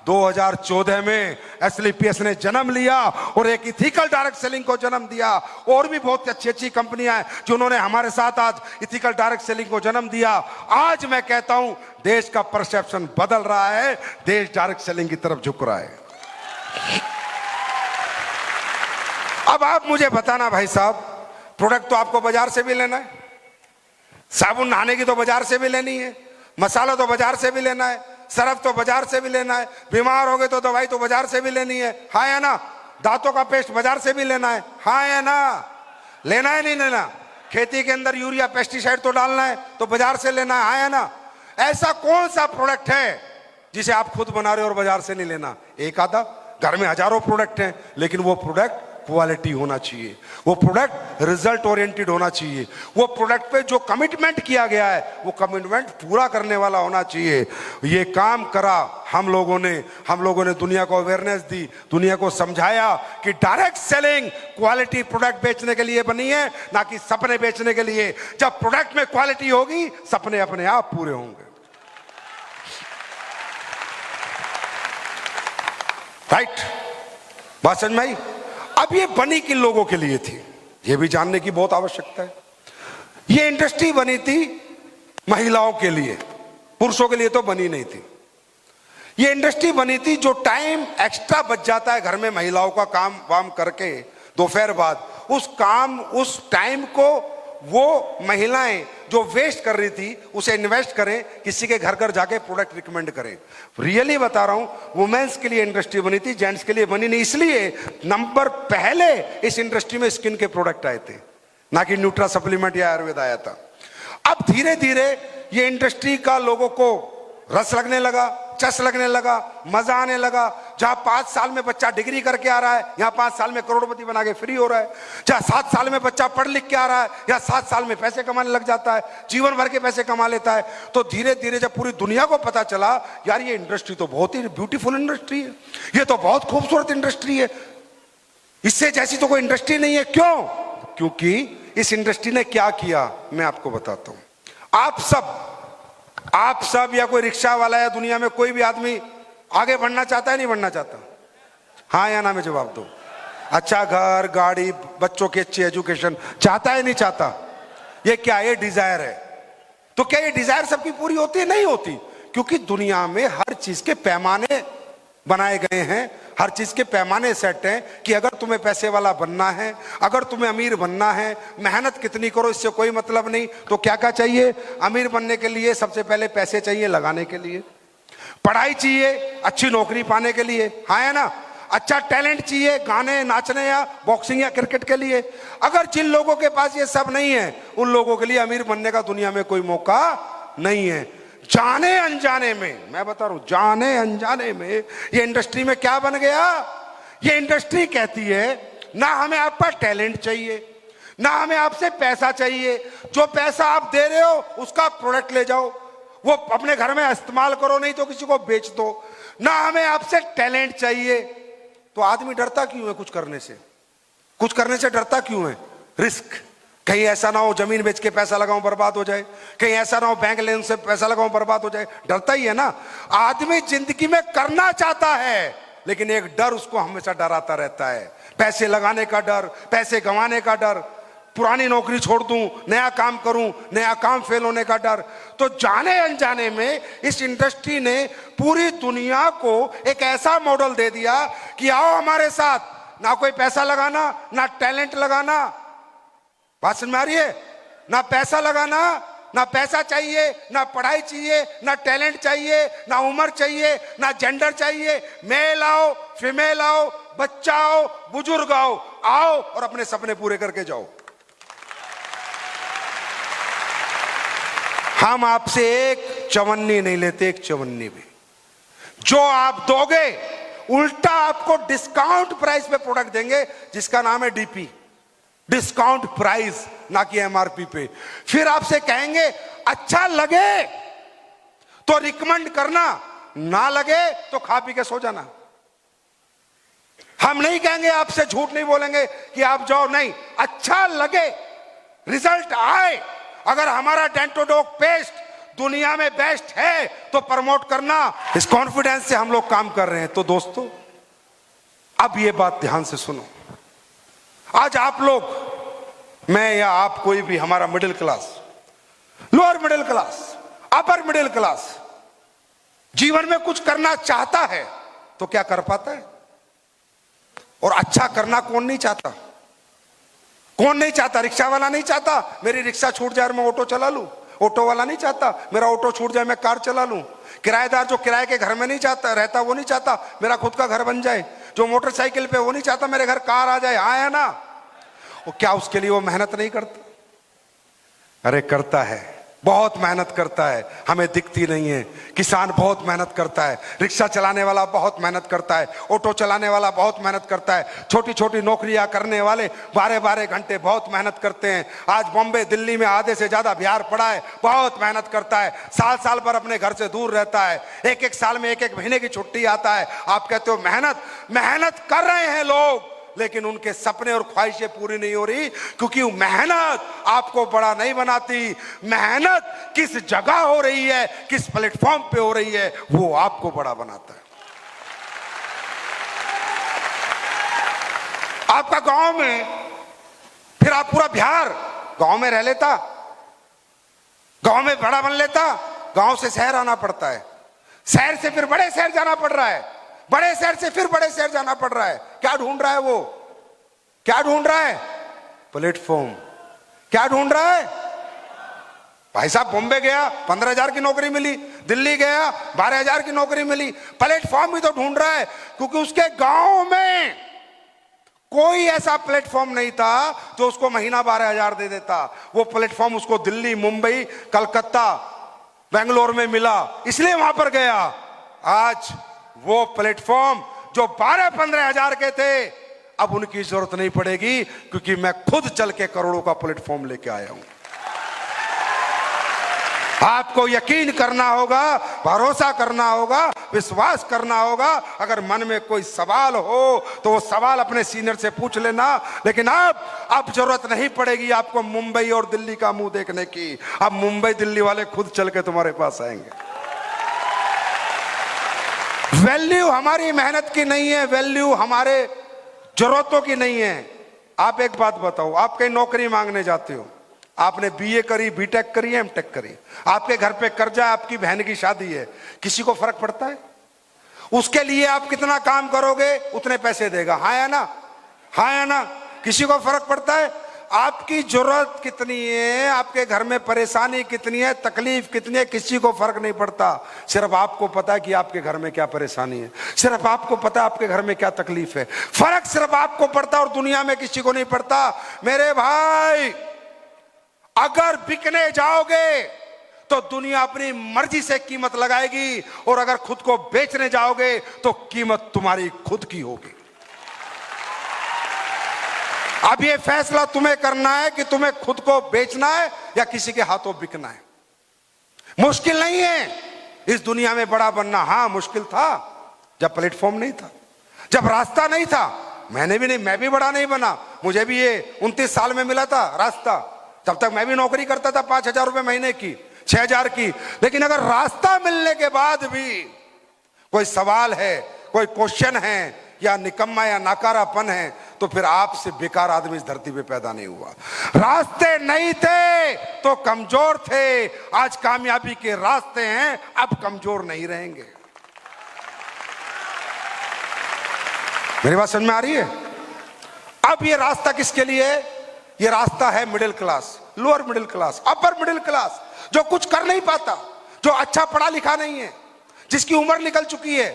2014 में एसलीपीएस ने जन्म लिया और एक इथिकल डायरेक्ट सेलिंग को जन्म दिया। और भी बहुत अच्छी अच्छी कंपनियां हैं जिन्होंने हमारे साथ आज इथिकल डायरेक्ट सेलिंग को जन्म दिया। आज मैं कहता हूं देश का परसेप्शन बदल रहा है, देश डायरेक्ट सेलिंग की तरफ झुक रहा है। अब आप मुझे बताना भाई साहब, प्रोडक्ट तो आपको बाजार से भी लेना है, साबुन नहाने की तो बाजार से भी लेनी है, मसाला तो बाजार से भी लेना है, सरफ तो बाजार से भी लेना है, बीमार हो गए तो दवाई तो बाजार से भी लेनी है, हाँ या ना? दांतों का पेस्ट बाजार से भी लेना है, हाँ या ना? लेना है नहीं लेना? खेती के अंदर यूरिया पेस्टिसाइड तो डालना है, तो बाजार से लेना है, हाँ या ना? ऐसा कौन सा प्रोडक्ट है जिसे आप खुद बना रहे हो और बाजार से नहीं लेना? एक आधा, घर में हजारों प्रोडक्ट हैं, लेकिन वो प्रोडक्ट क्वालिटी होना चाहिए, वो प्रोडक्ट रिजल्ट ओरिएंटेड होना चाहिए, वो प्रोडक्ट पे जो कमिटमेंट किया गया है वो कमिटमेंट पूरा करने वाला होना चाहिए। ये काम करा हम लोगों ने दुनिया को अवेयरनेस दी, दुनिया को समझाया कि डायरेक्ट सेलिंग क्वालिटी प्रोडक्ट बेचने के लिए बनी है, ना कि सपने बेचने के लिए। जब प्रोडक्ट में क्वालिटी होगी, सपने अपने आप पूरे होंगे। राइट? बात समझ में आई? अब ये बनी किन लोगों के लिए थी, ये भी जानने की बहुत आवश्यकता है। ये इंडस्ट्री बनी थी महिलाओं के लिए, पुरुषों के लिए तो बनी नहीं थी। ये इंडस्ट्री बनी थी, जो टाइम एक्स्ट्रा बच जाता है घर में महिलाओं का काम वाम करके दोपहर बाद, उस टाइम को वो महिलाएं जो वेस्ट कर रही थी उसे इन्वेस्ट करें, किसी के घर घर जाके प्रोडक्ट रिकमेंड करें। रियली बता रहा हूं, वुमेन्स के लिए इंडस्ट्री बनी थी, जेंट्स के लिए बनी नहीं। इसलिए नंबर पहले इस इंडस्ट्री में स्किन के प्रोडक्ट आए थे, ना कि न्यूट्रा सप्लीमेंट या आयुर्वेद आया था। अब धीरे धीरे ये इंडस्ट्री का लोगों को रस लगने लगा, चस लगने लगा, मजा आने लगा। जहां 5 साल में बच्चा डिग्री करके आ रहा है, यहां 5 साल में करोड़पति बना के फ्री हो रहा है। जहां 7 साल में बच्चा पढ़ लिख के आ रहा है, या 7 साल में पैसे कमाने लग जाता है, जीवन भर के पैसे कमा लेता है। तो धीरे धीरे जब पूरी दुनिया को पता चला, यार ये इंडस्ट्री तो बहुत ही ब्यूटीफुल इंडस्ट्री है, ये तो बहुत खूबसूरत इंडस्ट्री है, इससे जैसी तो कोई इंडस्ट्री नहीं है। क्यों? क्योंकि इस इंडस्ट्री ने क्या किया, मैं आपको बताता हूं। आप सब या कोई रिक्शा वाला या दुनिया में कोई भी आदमी आगे बढ़ना चाहता है, नहीं बढ़ना चाहता? हाँ या ना में जवाब दो। अच्छा घर, गाड़ी, बच्चों की अच्छी एजुकेशन चाहता है, नहीं चाहता? ये क्या, ये डिजायर है। तो क्या ये डिजायर सबकी पूरी होती है? नहीं होती, क्योंकि दुनिया में हर चीज के पैमाने बनाए गए हैं, हर चीज के पैमाने सेट हैं कि अगर तुम्हें पैसे वाला बनना है, अगर तुम्हें अमीर बनना है, मेहनत कितनी करो इससे कोई मतलब नहीं। तो क्या क्या चाहिए अमीर बनने के लिए? सबसे पहले पैसे चाहिए लगाने के लिए, पढ़ाई चाहिए अच्छी नौकरी पाने के लिए, हाँ है ना, अच्छा टैलेंट चाहिए गाने, नाचने या बॉक्सिंग या क्रिकेट के लिए। अगर जिन लोगों के पास ये सब नहीं है, उन लोगों के लिए अमीर बनने का दुनिया में कोई मौका नहीं है। जाने अनजाने में, मैं बता रहा हूं, जाने अनजाने में ये इंडस्ट्री में क्या बन गया? ये इंडस्ट्री कहती है ना हमें आप पर टैलेंट चाहिए, ना हमें आपसे पैसा चाहिए, जो पैसा आप दे रहे हो उसका प्रोडक्ट ले जाओ, वो अपने घर में इस्तेमाल करो, नहीं तो किसी को बेच दो। ना हमें आपसे टैलेंट चाहिए। तो आदमी डरता क्यों है कुछ करने से? कुछ करने से डरता क्यों है? रिस्क, कहीं ऐसा ना हो जमीन बेच के पैसा लगाऊं बर्बाद हो जाए, कहीं ऐसा ना हो बैंक लोन से पैसा लगाऊं बर्बाद हो जाए, डरता ही है ना। आदमी जिंदगी में करना चाहता है, लेकिन एक डर उसको हमेशा डराता रहता है, पैसे लगाने का डर, पैसे गंवाने का डर, पुरानी नौकरी छोड़ दूं, नया काम करूं, नया काम फेल होने का डर। तो जाने अनजाने में इस इंडस्ट्री ने पूरी दुनिया को एक ऐसा मॉडल दे दिया कि आओ हमारे साथ, ना कोई पैसा लगाना, ना टैलेंट लगाना। बात समझ में आ रही है? ना पैसा लगाना, ना पैसा चाहिए, ना पढ़ाई चाहिए, ना टैलेंट चाहिए, ना उम्र चाहिए, ना जेंडर चाहिए। मेल आओ, फीमेल आओ, बच्चा आओ, बुजुर्ग आओ और अपने सपने पूरे करके जाओ। हम आपसे एक चवन्नी नहीं लेते, एक चवन्नी भी। जो आप दोगे उल्टा आपको डिस्काउंट प्राइस पे प्रोडक्ट देंगे, जिसका नाम है डीपी, डिस्काउंट प्राइस, ना कि एमआरपी पे। फिर आपसे कहेंगे अच्छा लगे तो रिकमेंड करना, ना लगे तो खा पी के सो जाना। हम नहीं कहेंगे आपसे, झूठ नहीं बोलेंगे कि आप जाओ, नहीं, अच्छा लगे, रिजल्ट आए। अगर हमारा डेंटोडोक पेस्ट दुनिया में बेस्ट है तो प्रमोट करना। इस कॉन्फिडेंस से हम लोग काम कर रहे हैं। तो दोस्तों अब ये बात ध्यान से सुनो। आज आप लोग, मैं या आप, कोई भी, हमारा middle class, lower middle class, upper middle class जीवन में कुछ करना चाहता है तो क्या कर पाता है? और अच्छा करना कौन नहीं चाहता? कौन नहीं चाहता? रिक्शा वाला नहीं चाहता मेरी रिक्शा छूट जाए और मैं ऑटो चला लूं। ऑटो वाला नहीं चाहता मेरा ऑटो छूट जाए मैं कार चला लूं। किराएदार जो किराए के घर में नहीं चाहता रहता, वो नहीं चाहता मेरा खुद का घर बन जाए। जो मोटरसाइकिल पे, वो नहीं चाहता मेरे घर कार आ जाए, हाँ है ना। और क्या उसके लिए वो मेहनत नहीं करता? अरे करता है, बहुत मेहनत करता है, हमें दिखती नहीं है। किसान बहुत मेहनत करता है, रिक्शा चलाने वाला बहुत मेहनत करता है, ऑटो चलाने वाला बहुत मेहनत करता है, छोटी छोटी नौकरियां करने वाले 12-12 घंटे बहुत मेहनत करते हैं। आज बॉम्बे दिल्ली में आधे से ज्यादा बिहार पड़ा है, बहुत मेहनत करता है, साल साल भर अपने घर से दूर रहता है, एक साल में एक महीने की छुट्टी आता है। आप कहते हो मेहनत कर रहे हैं लोग, लेकिन उनके सपने और ख्वाहिशें पूरी नहीं हो रही, क्योंकि मेहनत आपको बड़ा नहीं बनाती। मेहनत किस जगह हो रही है, किस प्लेटफॉर्म पे हो रही है, वो आपको बड़ा बनाता है। आपका गांव में, फिर आप पूरा बिहार गांव में रह लेता, गांव में बड़ा बन लेता, गांव से शहर आना पड़ता है, शहर से फिर बड़े शहर जाना पड़ रहा है, बड़े शहर से फिर बड़े शहर जाना पड़ रहा है। क्या ढूंढ रहा है वो? क्या ढूंढ रहा है? प्लेटफॉर्म। क्या ढूंढ रहा है? भाई साहब बॉम्बे गया 15,000 की नौकरी मिली, दिल्ली गया 12,000 की नौकरी मिली, प्लेटफॉर्म ही तो ढूंढ रहा है, क्योंकि उसके गांव में कोई ऐसा प्लेटफॉर्म नहीं था जो उसको महीना 12,000 दे देता। वो प्लेटफॉर्म उसको दिल्ली, मुंबई, कलकत्ता, बेंगलोर में मिला, इसलिए वहां पर गया। आज वो प्लेटफॉर्म जो 12-15 हजार के थे, अब उनकी जरूरत नहीं पड़ेगी, क्योंकि मैं खुद चल के करोड़ों का प्लेटफॉर्म लेके आया हूं। आपको यकीन करना होगा, भरोसा करना होगा, विश्वास करना होगा। अगर मन में कोई सवाल हो तो वो सवाल अपने सीनियर से पूछ लेना, लेकिन अब जरूरत नहीं पड़ेगी आपको मुंबई और दिल्ली का मुंह देखने की। अब मुंबई दिल्ली वाले खुद चल के तुम्हारे पास आएंगे। वैल्यू हमारी मेहनत की नहीं है, वैल्यू हमारे जरूरतों की नहीं है। आप एक बात बताओ, आप कहीं नौकरी मांगने जाते हो, आपने बीए करी, बीटेक करी, एमटेक करी, आपके घर पे कर्जा, आपकी बहन की शादी है, किसी को फर्क पड़ता है? उसके लिए आप कितना काम करोगे उतने पैसे देगा, हाँ या ना? हाँ या ना? किसी को फर्क पड़ता है? आपकी जरूरत कितनी है, आपके घर में परेशानी कितनी है, तकलीफ कितनी है, किसी को फर्क नहीं पड़ता। सिर्फ आपको पता है कि आपके घर में क्या परेशानी है, सिर्फ आपको पता है आपके घर में क्या तकलीफ है। फर्क सिर्फ आपको पड़ता और दुनिया में किसी को नहीं पड़ता। मेरे भाई, अगर बिकने जाओगे तो दुनिया अपनी मर्जी से कीमत लगाएगी, और अगर खुद को बेचने जाओगे तो कीमत तुम्हारी खुद की होगी। अब ये फैसला तुम्हें करना है कि तुम्हें खुद को बेचना है या किसी के हाथों बिकना है। मुश्किल नहीं है इस दुनिया में बड़ा बनना। हाँ, मुश्किल था जब प्लेटफॉर्म नहीं था, जब रास्ता नहीं था। मैं भी बड़ा नहीं बना, मुझे भी ये 29 साल में मिला था रास्ता। तब तक मैं भी नौकरी करता था 5,000 रुपए महीने की, 6,000 की। लेकिन अगर रास्ता मिलने के बाद भी कोई सवाल है, कोई क्वेश्चन है, या निकम्मा या नाकारापन है, तो फिर आपसे बेकार आदमी इस धरती पे पैदा नहीं हुआ। रास्ते नहीं थे तो कमजोर थे, आज कामयाबी के रास्ते हैं, अब कमजोर नहीं रहेंगे। मेरी बात समझ में आ रही है? अब ये रास्ता किसके लिए है? ये रास्ता है middle class, lower middle class, upper middle class, जो कुछ कर नहीं पाता, जो अच्छा पढ़ा लिखा नहीं है, जिसकी उम्र निकल चुकी है,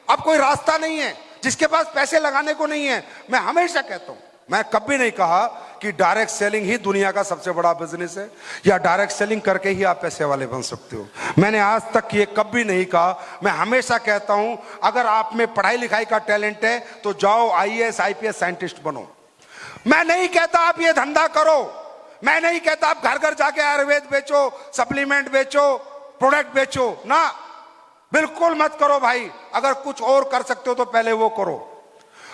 अब कोई रास्ता नहीं है, जिसके पास पैसे लगाने को नहीं है। मैं हमेशा कहता हूं, मैं कभी नहीं कहा कि डायरेक्ट सेलिंग ही दुनिया का सबसे बड़ा बिजनेस है, या डायरेक्ट सेलिंग करके ही आप पैसे वाले बन सकते हो। मैंने आज तक ये कभी नहीं कहा। मैं हमेशा कहता हूं, अगर आप में पढ़ाई लिखाई का टैलेंट है तो जाओ IAS IPS साइंटिस्ट बनो। मैं नहीं कहता आप ये धंधा करो, मैं नहीं कहता आप घर घर जाके आयुर्वेद बेचो, सप्लीमेंट बेचो, प्रोडक्ट बेचो, ना, बिल्कुल मत करो भाई। अगर कुछ और कर सकते हो तो पहले वो करो।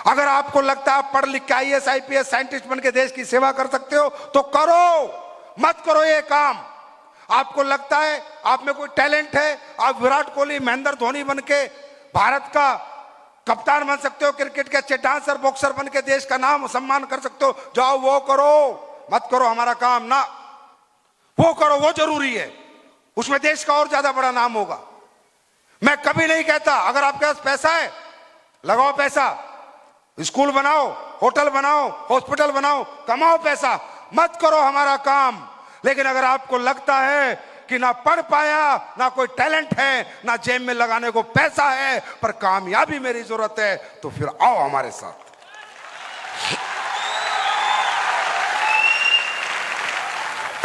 अगर आपको लगता है आप पढ़ लिख के IAS IPS साइंटिस्ट बन के देश की सेवा कर सकते हो तो करो, मत करो ये काम। आपको लगता है आप में कोई टैलेंट है, आप विराट कोहली, महेंद्र धोनी बन के भारत का कप्तान बन सकते हो, क्रिकेट के अच्छे डांसर, बॉक्सर बन के देश का नाम सम्मान कर सकते हो, जाओ वो करो, मत करो हमारा काम ना। वो करो, वो जरूरी है, उसमें देश का और ज्यादा बड़ा नाम होगा। मैं कभी नहीं कहता अगर आपके पास पैसा है लगाओ पैसा, स्कूल बनाओ, होटल बनाओ, हॉस्पिटल बनाओ, कमाओ पैसा, मत करो हमारा काम। लेकिन अगर आपको लगता है कि ना पढ़ पाया, ना कोई टैलेंट है, ना जेब में लगाने को पैसा है, पर कामयाबी मेरी जरूरत है, तो फिर आओ हमारे साथ।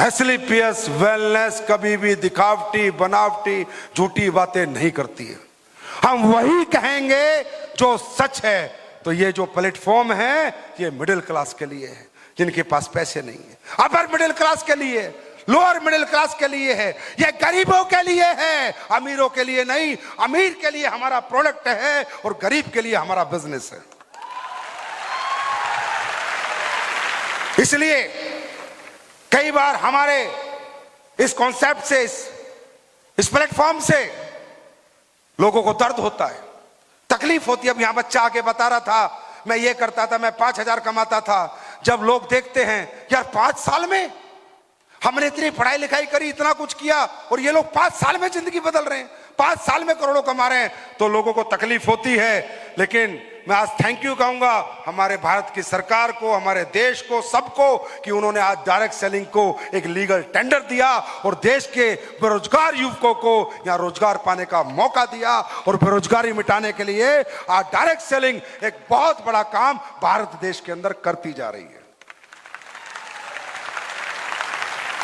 एसलीपीएस वेलनेस कभी भी दिखावटी, बनावटी, झूठी बातें नहीं करती है। हम वही कहेंगे जो सच है। तो ये जो प्लेटफॉर्म है ये मिडिल क्लास के लिए है, जिनके पास पैसे नहीं है, अपर मिडिल क्लास के लिए, लोअर मिडिल क्लास के लिए है, ये गरीबों के लिए है, अमीरों के लिए नहीं। अमीर के लिए हमारा प्रोडक्ट है और गरीब के लिए हमारा बिजनेस है। इसलिए कई बार हमारे इस कॉन्सेप्ट से, इस प्लेटफॉर्म से लोगों को दर्द होता है, तकलीफ होती है। अब यहां बच्चा आके बता रहा था, मैं ये करता था, मैं 5,000 कमाता था। जब लोग देखते हैं यार 5 साल में हमने इतनी पढ़ाई लिखाई करी, इतना कुछ किया, और ये लोग 5 साल में जिंदगी बदल रहे हैं, 5 साल में करोड़ों कमा रहे हैं, तो लोगों को तकलीफ होती है। लेकिन मैं आज थैंक यू कहूंगा हमारे भारत की सरकार को, हमारे देश को, सबको, कि उन्होंने आज डायरेक्ट सेलिंग को एक लीगल टेंडर दिया और देश के बेरोजगार युवकों को यहां रोजगार पाने का मौका दिया। और बेरोजगारी मिटाने के लिए आज डायरेक्ट सेलिंग एक बहुत बड़ा काम भारत देश के अंदर करती जा रही है।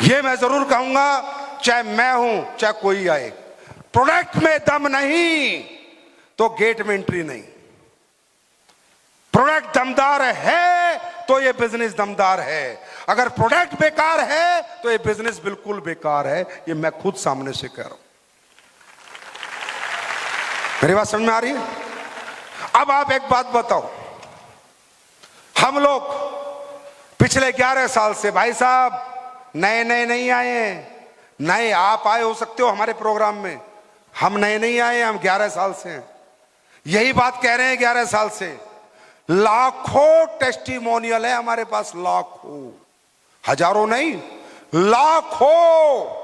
ये मैं जरूर कहूंगा, चाहे मैं हूं चाहे कोई आए, प्रोडक्ट में दम नहीं तो गेट में एंट्री नहीं। दमदार है तो ये बिजनेस दमदार है, अगर प्रोडक्ट बेकार है तो ये बिजनेस बिल्कुल बेकार है। ये मैं खुद सामने से कह रहा हूं। मेरी बात समझ में आ रही है? अब आप एक बात बताओ, हम लोग पिछले 11 साल से भाई साहब नए नए नहीं आए हैं। नए आप आए हो सकते हो हमारे प्रोग्राम में, हम नए नहीं आए हैं, हम 11 साल से हैं। यही बात कह रहे हैं 11 साल से। लाखों टेस्टिमोनियल है हमारे पास, लाखों, हजारों नहीं, लाखों।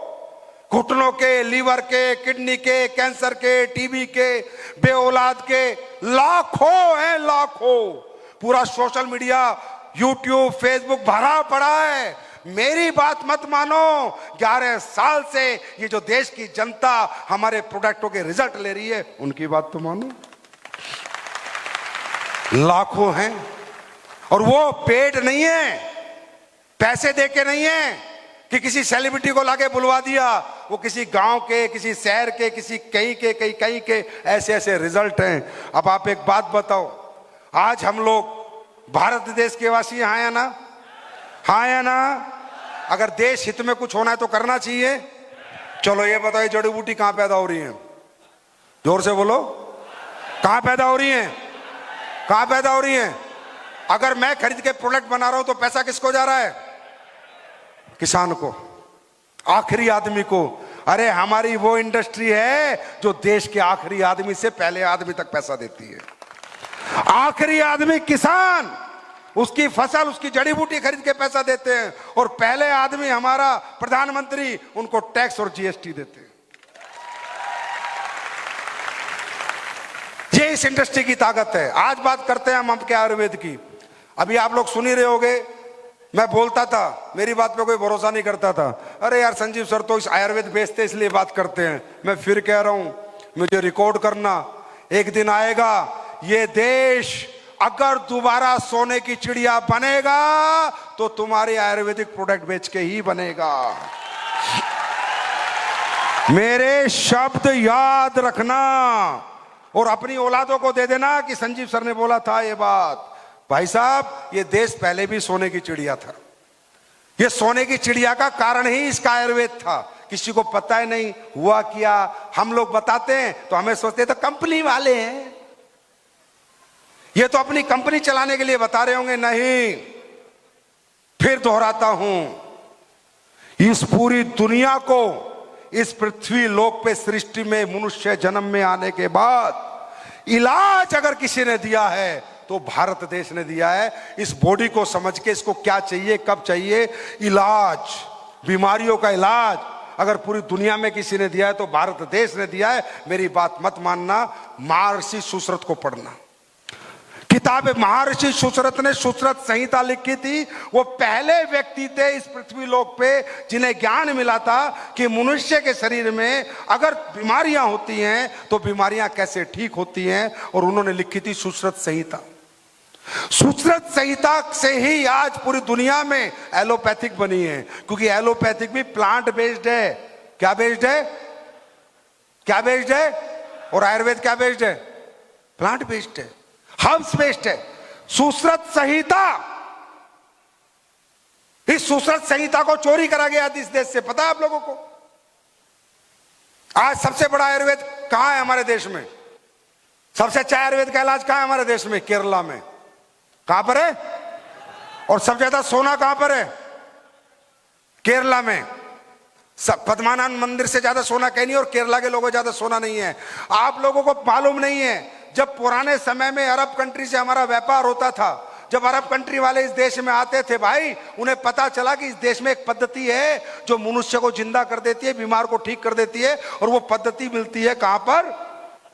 घुटनों के, लीवर के, किडनी के, कैंसर के, टीबी के, बे औलाद के, लाखों हैं, लाखों। पूरा सोशल मीडिया, यूट्यूब, फेसबुक भरा पड़ा है। मेरी बात मत मानो, 11 साल से ये जो देश की जनता हमारे प्रोडक्टों के रिजल्ट ले रही है, उनकी बात तो मानो। लाखों हैं, और वो पेड नहीं है, पैसे देके नहीं है कि किसी सेलिब्रिटी को लाके बुलवा दिया। वो किसी गांव के, किसी शहर के, किसी कहीं के ऐसे ऐसे रिजल्ट हैं। अब आप एक बात बताओ, आज हम लोग भारत देश के वासी हाँ या ना? हाँ या ना? अगर देश हित में कुछ होना है तो करना चाहिए। चलो ये बताओ, ये जड़ी बूटी कहां पैदा हो रही है? जोर से बोलो, कहां पैदा हो रही है? कहां पैदा हो रही है? अगर मैं खरीद के प्रोडक्ट बना रहा हूं तो पैसा किसको जा रहा है? किसान को, आखिरी आदमी को। अरे हमारी वो इंडस्ट्री है जो देश के आखिरी आदमी से पहले आदमी तक पैसा देती है। आखिरी आदमी किसान, उसकी फसल, उसकी जड़ी बूटी खरीद के पैसा देते हैं, और पहले आदमी हमारा प्रधानमंत्री उनको टैक्स और जीएसटी देते हैं। ये इस इंडस्ट्री की ताकत है। आज बात करते हैं हम आपके आयुर्वेद की। अभी आप लोग सुन ही रहे होगे, मैं बोलता था, मेरी बात पे कोई भरोसा नहीं करता था। अरे यार संजीव सर तो इस आयुर्वेद बेचते इसलिए बात करते हैं। मैं फिर कह रहा हूं, मुझे रिकॉर्ड करना। एक दिन आएगा ये देश अगर दोबारा सोने की चिड़िया बनेगा तो तुम्हारे आयुर्वेदिक प्रोडक्ट बेच के ही बनेगा। मेरे शब्द याद रखना और अपनी औलादों को दे देना कि संजीव सर ने बोला था ये बात। भाई साहब, ये देश पहले भी सोने की चिड़िया था। ये सोने की चिड़िया का कारण ही इसका आयुर्वेद था। किसी को पता ही नहीं हुआ क्या। हम लोग बताते हैं तो हमें सोचते हैं तो कंपनी वाले हैं, ये तो अपनी कंपनी चलाने के लिए बता रहे होंगे। नहीं, फिर दोहराता हूं, इस पूरी दुनिया को, इस पृथ्वी लोक पे सृष्टि में मनुष्य जन्म में आने के बाद इलाज अगर किसी ने दिया है तो भारत देश ने दिया है। इस बॉडी को समझ के इसको क्या चाहिए, कब चाहिए, इलाज, बीमारियों का इलाज अगर पूरी दुनिया में किसी ने दिया है तो भारत देश ने दिया है। मेरी बात मत मानना, महर्षि सुश्रुत को पढ़ना। किताब महर्षि सुश्रुत ने सुश्रुत संहिता लिखी थी। वो पहले व्यक्ति थे इस पृथ्वी लोक पे जिन्हें ज्ञान मिला था कि मनुष्य के शरीर में अगर बीमारियां होती हैं तो बीमारियां कैसे ठीक होती हैं, और उन्होंने लिखी थी सुश्रुत संहिता। सुश्रुत संहिता से ही आज पूरी दुनिया में एलोपैथिक बनी है, क्योंकि एलोपैथिक भी प्लांट बेस्ड है। क्या बेस्ड है? क्या बेस्ड है? और आयुर्वेद क्या बेस्ड है? प्लांट बेस्ड है, हर्ब्स बेस्ड है। सुश्रुत संहिता, इस सुश्रुत संहिता को चोरी करा गया इस देश से, पता है आप लोगों को? आज सबसे बड़ा आयुर्वेद कहां है हमारे देश में? सबसे अच्छा आयुर्वेद का इलाज कहां है हमारे देश में? केरला में। कहां पर है? और सबसे ज्यादा सोना कहां पर है? केरला में। पद्मानाथ मंदिर से ज्यादा सोना कहीं नहीं, और केरला के लोगों ज्यादा सोना नहीं है। आप लोगों को मालूम नहीं है, जब पुराने समय में अरब कंट्री से हमारा व्यापार होता था, जब अरब कंट्री वाले इस देश में आते थे भाई, उन्हें पता चला कि इस देश में एक पद्धति है जो मनुष्य को जिंदा कर देती है, बीमार को ठीक कर देती है, और वो पद्धति मिलती है कहां पर?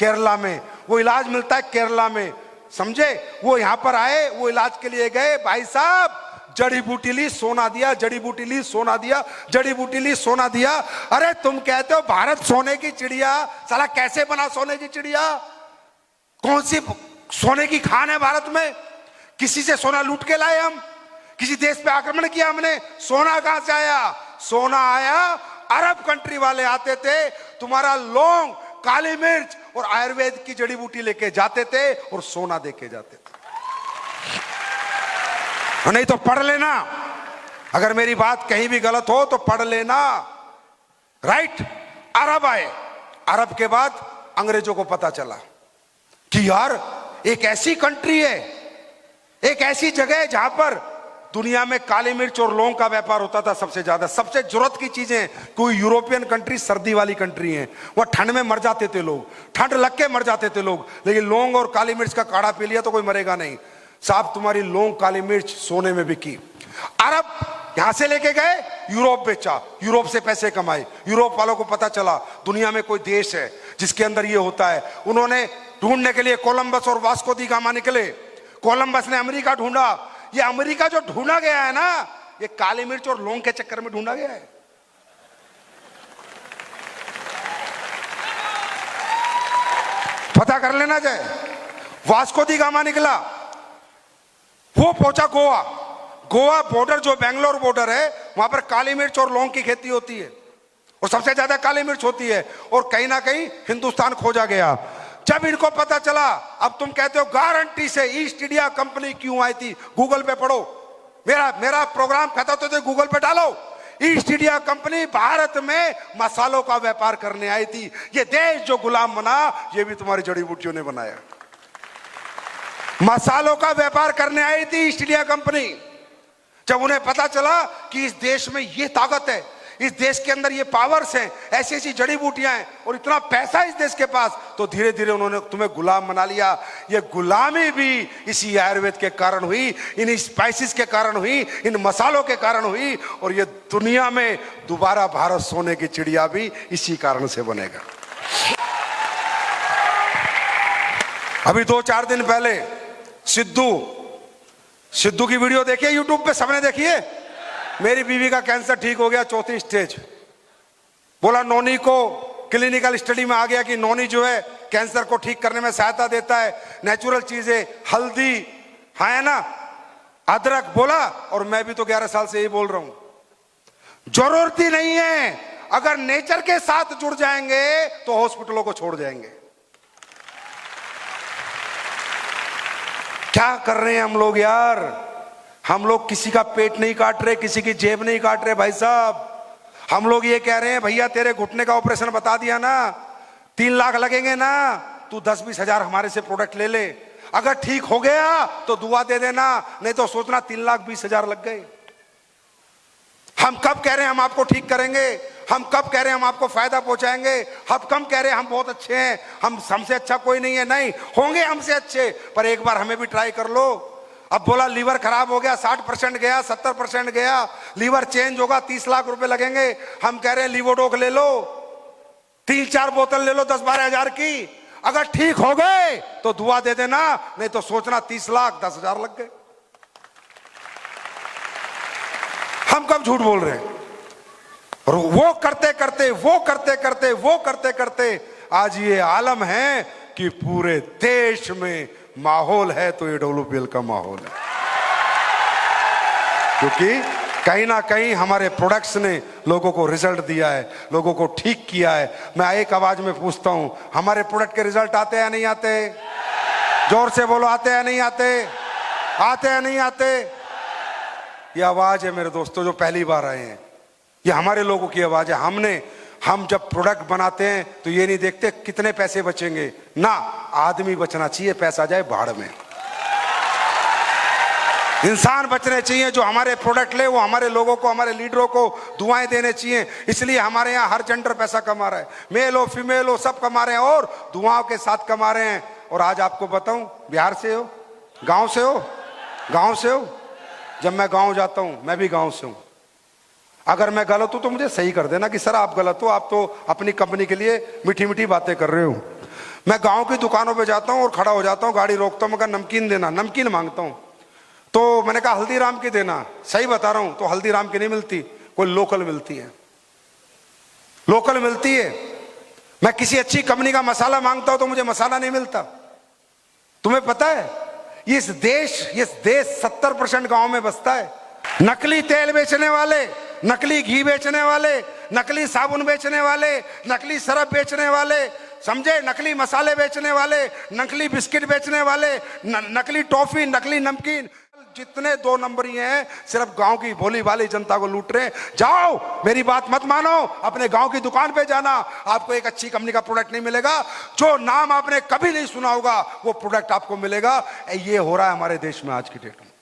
केरला में। वो इलाज मिलता है केरला में, समझे? वो यहां पर आए, वो इलाज के लिए गए। भाई साहब, जड़ी बूटी ली, सोना दिया, जड़ी बूटी ली, सोना दिया, जड़ी बूटी ली, सोना दिया। अरे तुम कहते हो भारत सोने की चिड़िया, साला कैसे बना सोने की चिड़िया? कौन सी सोने की खान है भारत में? किसी से सोना लूट के लाए हम? किसी देश पे आक्रमण किया हमने? सोना कहां से आया? सोना आया, अरब कंट्री वाले आते थे, तुम्हारा लौंग, काली मिर्च और आयुर्वेद की जड़ी बूटी लेके जाते थे और सोना देके जाते थे। और नहीं तो पढ़ लेना, अगर मेरी बात कहीं भी गलत हो तो पढ़ लेना। राइट, अरब आए, अरब के बाद अंग्रेजों को पता चला कि यार एक ऐसी कंट्री है, एक ऐसी जगह है जहां पर दुनिया में काली मिर्च और लौंग का व्यापार होता था सबसे ज्यादा। सबसे जरूरत की चीजें, कोई यूरोपियन कंट्री सर्दी वाली कंट्री है, वह ठंड में मर जाते थे लोग, ठंड लग के मर जाते थे लोग, लेकिन लौंग और काली मिर्च का काढ़ा पी लिया तो कोई मरेगा नहीं। साहब तुम्हारी लौंग काली मिर्च सोने में बिकी। अरब यहां से लेके गए, यूरोप बेचा, यूरोप से पैसे कमाए। यूरोप वालों को पता चला दुनिया में कोई देश है जिसके अंदर ये होता है। उन्होंने ढूंढने के लिए कोलंबस और वास्को दी गामा निकले। कोलंबस ने अमेरिका ढूंढा। ये अमेरिका जो ढूंढा गया है ना, ये काली मिर्च और लौंग के चक्कर में ढूंढा गया है। पता कर लेना जाए। वास्को दी गामा निकला, वो पहुंचा गोवा। गोवा बॉर्डर जो बेंगलोर बॉर्डर है, वहां पर काली मिर्च और लौंग की खेती होती है और सबसे ज्यादा काली मिर्च होती है, और कहीं ना कहीं हिंदुस्तान खोजा गया। जब इनको पता चला, अब तुम कहते हो गारंटी से ईस्ट इंडिया कंपनी क्यों आई थी, गूगल पे पढ़ो, मेरा प्रोग्राम खत्म तो गूगल पे डालो। ईस्ट इंडिया कंपनी भारत में मसालों का व्यापार करने आई थी। ये देश जो गुलाम बना, ये भी तुम्हारी जड़ी बूटियों ने बनाया। मसालों का व्यापार करने आई थी ईस्ट इंडिया कंपनी। जब उन्हें पता चला कि इस देश में ये ताकत है, इस देश के अंदर ये पावर्स हैं, ऐसी ऐसी जड़ी बूटियां हैं और इतना पैसा इस देश के पास, तो धीरे धीरे उन्होंने तुम्हें गुलाम बना लिया। ये गुलामी भी इसी आयुर्वेद के कारण हुई, इन स्पाइसेस के कारण हुई, इन मसालों के कारण हुई, और ये दुनिया में दोबारा भारत सोने की चिड़िया भी इसी कारण से बनेगा। अभी 2-4 दिन पहले सिद्धू की वीडियो देखिए यूट्यूब पे, सबने देखिए। मेरी बीवी का कैंसर ठीक हो गया 4थी स्टेज। बोला नोनी को क्लिनिकल स्टडी में आ गया कि नोनी जो है कैंसर को ठीक करने में सहायता देता है, नेचुरल चीजें, हल्दी है ना, अदरक बोला। और मैं भी तो 11 साल से यही बोल रहा हूं, जरूरत ही नहीं है। अगर नेचर के साथ जुड़ जाएंगे तो हॉस्पिटलों को छोड़ जाएंगे। क्या कर रहे हैं हम लोग यार? हम लोग किसी का पेट नहीं काट रहे, किसी की जेब नहीं काट रहे भाई साहब। हम लोग ये कह रहे हैं भैया तेरे घुटने का ऑपरेशन बता दिया ना, 3 लाख लगेंगे ना, तू 10-20 हजार हमारे से प्रोडक्ट ले ले, अगर ठीक हो गया तो दुआ दे देना, नहीं तो सोचना 3,20,000 लग गए। हम कब कह रहे हैं हम आपको ठीक करेंगे? हम कब कह रहे हैं हम आपको फायदा पहुंचाएंगे? हम कब कह रहे हैं हम बहुत अच्छे हैं, हमसे अच्छा कोई नहीं है? नहीं, होंगे हमसे अच्छे, पर एक बार हमें भी ट्राई कर लो। अब बोला लीवर खराब हो गया, 60% गया, 70% गया, लीवर चेंज होगा, 30 लाख रुपए लगेंगे। हम कह रहे हैं लीवोडोक ले लो, 3-4 बोतल ले लो 10-12 हजार की, अगर ठीक हो गए तो दुआ दे देना, नहीं तो सोचना 30 लाख 10,000 लग गए। हम कब झूठ बोल रहे हैं? और वो करते करते आज ये आलम है कि पूरे देश में माहौल है तो ये WPL का माहौल है, क्योंकि कहीं ना कहीं हमारे प्रोडक्ट्स ने लोगों को रिजल्ट दिया है, लोगों को ठीक किया है। मैं एक आवाज में पूछता हूं, हमारे प्रोडक्ट के रिजल्ट आते हैं या नहीं आते? जोर से बोलो, आते हैं नहीं आते? आते हैं नहीं आते? ये आवाज है मेरे दोस्तों जो पहली बार आए हैं, ये हमारे लोगों की आवाज है। हम जब प्रोडक्ट बनाते हैं तो ये नहीं देखते कितने पैसे बचेंगे ना, आदमी बचना चाहिए, पैसा जाए भाड़ में। इंसान बचने चाहिए जो हमारे प्रोडक्ट ले, वो हमारे लोगों को, हमारे लीडरों को दुआएं देने चाहिए। इसलिए हमारे यहाँ हर जेंडर पैसा कमा रहा है, मेल हो फीमेल हो सब कमा रहे हैं और दुआओं के साथ कमा रहे हैं। और आज आपको बताऊं, बिहार से हो, गांव से हो, गांव से हो, जब मैं गांव जाता हूं, मैं भी गांव से हूं, अगर मैं गलत हूं तो मुझे सही कर देना कि सर आप गलत हो, आप तो अपनी कंपनी के लिए मीठी मीठी बातें कर रहे हो। मैं गांव की दुकानों पे जाता हूं और खड़ा हो जाता हूं, गाड़ी रोकता हूं, मैं कहा नमकीन देना, नमकीन मांगता हूं, तो मैंने कहा हल्दीराम की देना, सही बता रहा हूं, तो हल्दीराम की नहीं मिलती, कोई लोकल मिलती है, लोकल मिलती है। मैं किसी अच्छी कंपनी का मसाला मांगता हूं तो मुझे मसाला नहीं मिलता। तुम्हें पता है इस देश 70% गांव में बसता है। नकली तेल बेचने वाले, नकली घी बेचने वाले, नकली साबुन बेचने वाले, नकली शराब बेचने वाले, समझे, नकली मसाले बेचने वाले, नकली बिस्किट बेचने वाले, नकली टॉफी, नकली नमकीन, जितने 2 नंबरी हैं सिर्फ गांव की भोली भाली जनता को लूट रहे हैं। जाओ, मेरी बात मत मानो, अपने गांव की दुकान पे जाना, आपको एक अच्छी कंपनी का प्रोडक्ट नहीं मिलेगा, जो नाम आपने कभी नहीं सुना होगा वो प्रोडक्ट आपको मिलेगा। ये हो रहा है हमारे देश में आज की डेट में।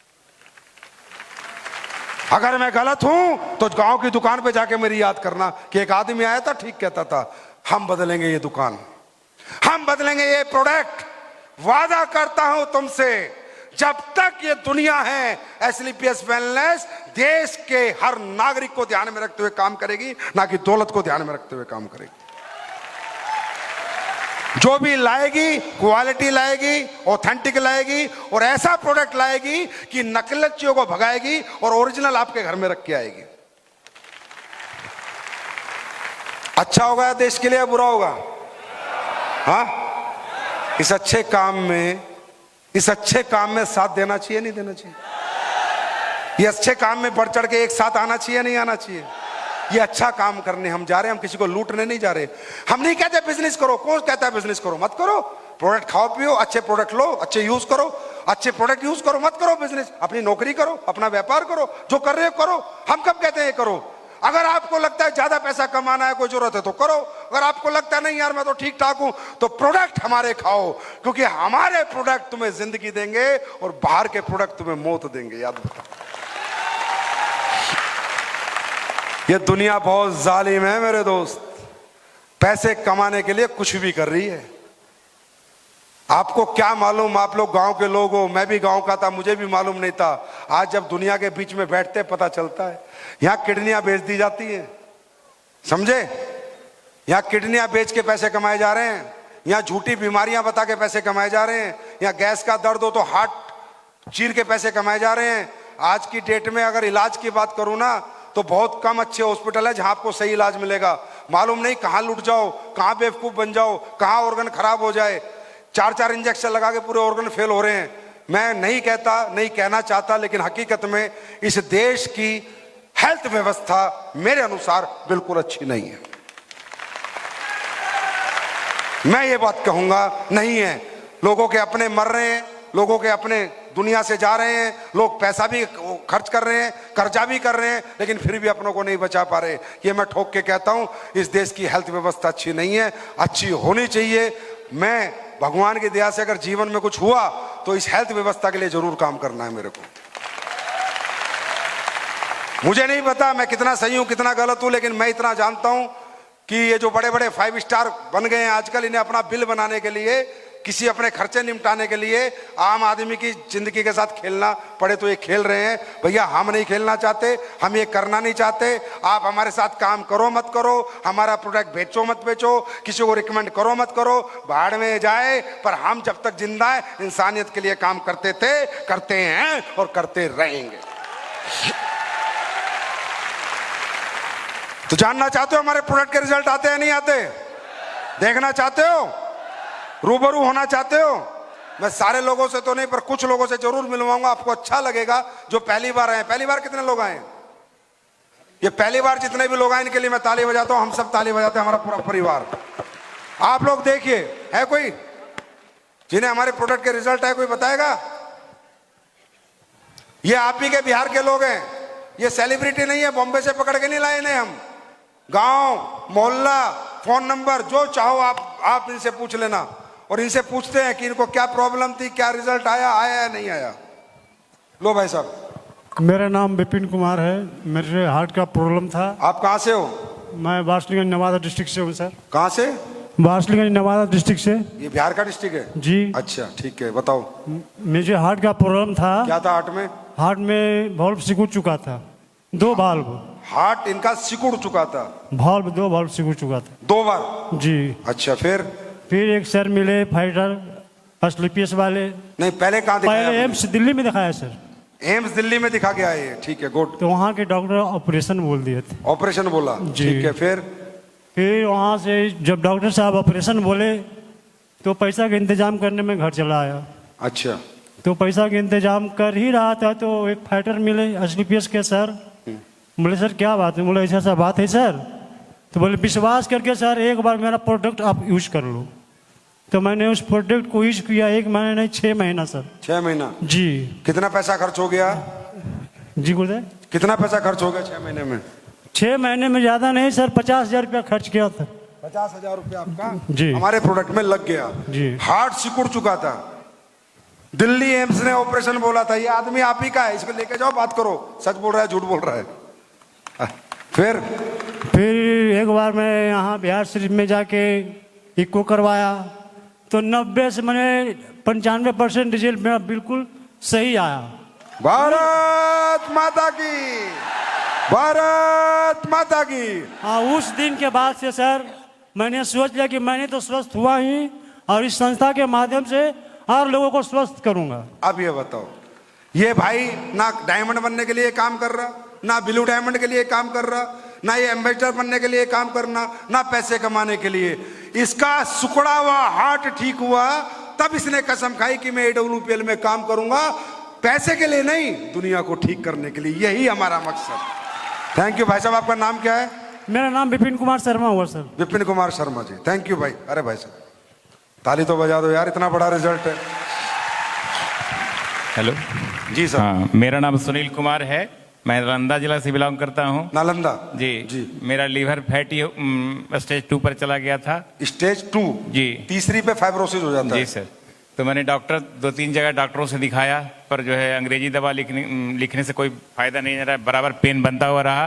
अगर मैं गलत हूं तो गांव की दुकान पे जाके मेरी याद करना कि एक आदमी आया था, ठीक कहता था, हम बदलेंगे ये दुकान, हम बदलेंगे ये प्रोडक्ट, वादा करता हूं तुमसे, जब तक ये दुनिया है एसलीपीएस वेलनेस देश के हर नागरिक को ध्यान में रखते हुए काम करेगी, ना कि दौलत को ध्यान में रखते हुए काम करेगी। जो भी लाएगी क्वालिटी लाएगी, ऑथेंटिक लाएगी और ऐसा प्रोडक्ट लाएगी कि नकलचियों को भगाएगी और ओरिजिनल आपके घर में रख के आएगी। अच्छा होगा देश के लिए या बुरा होगा? हाँ, इस अच्छे काम में साथ देना चाहिए नहीं देना चाहिए? ये अच्छे काम में बढ़ चढ़ के एक साथ आना चाहिए नहीं आना चाहिए? ये अच्छा काम करने हम जा रहे हैं, हम किसी को लूटने नहीं जा रहे। हम नहीं कहते बिजनेस करो, कौन कहता है बिजनेस करो? मत करो। प्रोडक्ट खाओ पियो, अच्छे प्रोडक्ट लो, अच्छे यूज करो, अच्छे प्रोडक्ट यूज करो, मत करो बिजनेस। अपनी नौकरी करो, अपना व्यापार करो, जो कर रहे हो करो। हम कब कहते हैं करो? अगर आपको लगता है ज्यादा पैसा कमाना है, कोई जरूरत है तो करो। अगर आपको लगता है नहीं यार मैं तो ठीक ठाक हूं, तो प्रोडक्ट हमारे खाओ, क्योंकि हमारे प्रोडक्ट तुम्हें जिंदगी देंगे और बाहर के प्रोडक्ट तुम्हें मौत देंगे। याद रखो, ये दुनिया बहुत जालिम है मेरे दोस्त, पैसे कमाने के लिए कुछ भी कर रही है। आपको क्या मालूम, आप लोग गांव के लोग हो, मैं भी गांव का था, मुझे भी मालूम नहीं था। आज जब दुनिया के बीच में बैठते पता चलता है। यहां किडनियां बेच दी जाती हैं, समझे? यहां किडनियां बेच के पैसे कमाए जा रहे हैं, यहां झूठी बीमारियां बता के पैसे कमाए जा रहे हैं, यहां गैस का दर्द हो तो हार्ट चीर के पैसे कमाए जा रहे हैं। आज की डेट में अगर इलाज की बात करूं ना, तो बहुत कम अच्छे हॉस्पिटल है जहां आपको सही इलाज मिलेगा। मालूम नहीं कहां लुट जाओ, कहां बेवकूफ बन जाओ, कहां ऑर्गन खराब हो जाए। 4-4 इंजेक्शन लगा के पूरे ऑर्गन फेल हो रहे हैं। मैं नहीं कहता, नहीं कहना चाहता, लेकिन हकीकत में इस देश की हेल्थ व्यवस्था मेरे अनुसार बिल्कुल अच्छी नहीं है। मैं ये बात कहूंगा नहीं है। लोगों के अपने मर रहे हैं, लोगों के अपने दुनिया से जा रहे हैं, लोग पैसा भी खर्च कर रहे हैं, कर्जा भी कर रहे हैं, लेकिन फिर भी अपनों को नहीं बचा पा रहे। ये मैं ठोक के कहता हूं, इस देश की हेल्थ व्यवस्था अच्छी नहीं है, अच्छी होनी चाहिए। मैं भगवान की दया से अगर जीवन में कुछ हुआ तो इस हेल्थ व्यवस्था के लिए जरूर काम करना है मेरे को। मुझे नहीं पता मैं कितना सही हूं कितना गलत हूं, लेकिन मैं इतना जानता हूं कि ये जो बड़े बड़े 5 स्टार बन गए हैं आजकल, इन्हें अपना बिल बनाने के लिए, किसी अपने खर्चे निपटाने के लिए आम आदमी की जिंदगी के साथ खेलना पड़े तो ये खेल रहे हैं। भैया हम नहीं खेलना चाहते, हम ये करना नहीं चाहते। आप हमारे साथ काम करो मत करो, हमारा प्रोडक्ट बेचो मत बेचो, किसी को रिकमेंड करो मत करो, भाड़ में जाए, पर हम जब तक जिंदा है इंसानियत के लिए काम करते थे, करते हैं और करते रहेंगे। तो जानना चाहते हो हमारे प्रोडक्ट के रिजल्ट आते हैं नहीं आते? देखना चाहते हो? रूबरू होना चाहते हो? मैं सारे लोगों से तो नहीं, पर कुछ लोगों से जरूर मिलवाऊंगा, आपको अच्छा लगेगा। जो पहली बार आए, पहली बार कितने लोग आए? ये पहली बार जितने भी लोग आए इनके लिए मैं ताली बजाता हूं, हम सब ताली बजाते हैं, हमारा पूरा परिवार। आप लोग देखिए, है कोई जिन्हें हमारे प्रोडक्ट के रिजल्ट है? कोई बताएगा? ये आप ही के बिहार के लोग हैं, ये सेलिब्रिटी नहीं है, बॉम्बे से पकड़ के नहीं लाए इन्हें हम। गांव, मोहल्ला, फोन नंबर जो चाहो आप इनसे पूछ लेना, और इनसे पूछते हैं कि इनको क्या प्रॉब्लम थी, क्या रिजल्ट आया या नहीं आया। लो भाई साहब। मेरा नाम विपिन कुमार है, मेरे हार्ट का प्रॉब्लम था। आप कहाँ से हो? मैं वारसलीगंज नवादा डिस्ट्रिक्ट से हूँ सर। कहाँ से? वारसलीगंज नवादा डिस्ट्रिक्ट से। ये बिहार का डिस्ट्रिक्ट है जी। अच्छा ठीक है, बताओ। मुझे हार्ट का प्रॉब्लम था। क्या था हार्ट में? हार्ट में वाल्व सिकुड़ चुका था, 2 वाल्व। हार्ट इनका सिकुड़ चुका था? 2 वाल्व सिकुड़ चुका था 2 बार? जी। अच्छा, फिर एक सर मिले फाइटर एसलीपीएस वाले। नहीं, पहले कहाँ दिखाया? पहले एम्स दिल्ली में दिखाया सर। एम्स दिल्ली में दिखा के आए? ठीक है, गुड। तो वहाँ के डॉक्टर ऑपरेशन बोल दिए थे। ऑपरेशन बोला? ठीक है, फिर वहाँ से जब डॉक्टर साहब ऑपरेशन बोले तो पैसा का इंतजाम करने में घर चला आया। अच्छा। तो पैसा का इंतजाम कर ही रहा था तो एक फाइटर मिले एसलीपीएस के सर। बोले सर क्या बात है? बोले ऐसा बात है सर। तो बोले विश्वास करके सर एक बार मेरा प्रोडक्ट आप यूज कर लो। तो मैंने उस प्रोडक्ट को यूज किया 1 महीना नहीं 6 महीना सर। 6 महीना। जी। कितना पैसा खर्च हो गया? जी गुरुदेव। कितना पैसा खर्च हो गया 6 महीने में? 6 महीने में ज्यादा नहीं सर, 50,000 रुपया खर्च किया था। 50,000 रुपया आपका जी हमारे प्रोडक्ट में लग गया। जी। हार्ट सिकुड़ चुका था, दिल्ली एम्स ने ऑपरेशन बोला था, ये आदमी आप ही का है, इसको लेके जाओ बात करो, सच बोल रहा है झूठ बोल रहा है। फिर एक बार मैं यहाँ बिहार शरीफ में जाके इको करवाया तो 90 से मैंने 95% रिजल्ट मेरा बिल्कुल सही आया। भारत माता की, भारत माता की। हाँ, उस दिन के बाद से सर मैंने सोच लिया कि मैंने तो स्वस्थ हुआ ही और इस संस्था के माध्यम से और लोगों को स्वस्थ करूंगा। अब ये बताओ, ये भाई ना डायमंड बनने के लिए काम कर रहा, ना ब्लू डायमंड के लिए काम कर रहा, ना ये एम्बेसडर बनने के लिए काम करना, ना पैसे कमाने के लिए। इसका सुकड़ा हुआ हार्ट ठीक हुआ तब इसने कसम खाई कि मैं AWPL में काम करूंगा, पैसे के लिए नहीं, दुनिया को ठीक करने के लिए। यही हमारा मकसद। थैंक यू भाई साहब। आपका नाम क्या है? मेरा नाम विपिन कुमार शर्मा हुआ sir. Vipin Kumar Sharma ji, thank you भाई। अरे भाई साहब ताली तो बजा दो यार, इतना बड़ा रिजल्ट है। हेलो जी सर। हाँ, मेरा नाम सुनील कुमार है, मैं नालंदा जिला से बिलोंग करता हूँ। नालंदा जी। मेरा लीवर फैटी स्टेज 2 पर चला गया था। स्टेज 2? जी। तीसरी पे फाइब्रोसिस हो जाता है? जी सर। तो मैंने 2-3 जगह डॉक्टरों से दिखाया, पर जो है अंग्रेजी दवा लिखने से कोई फायदा नहीं रहा, बराबर पेन बनता हुआ रहा।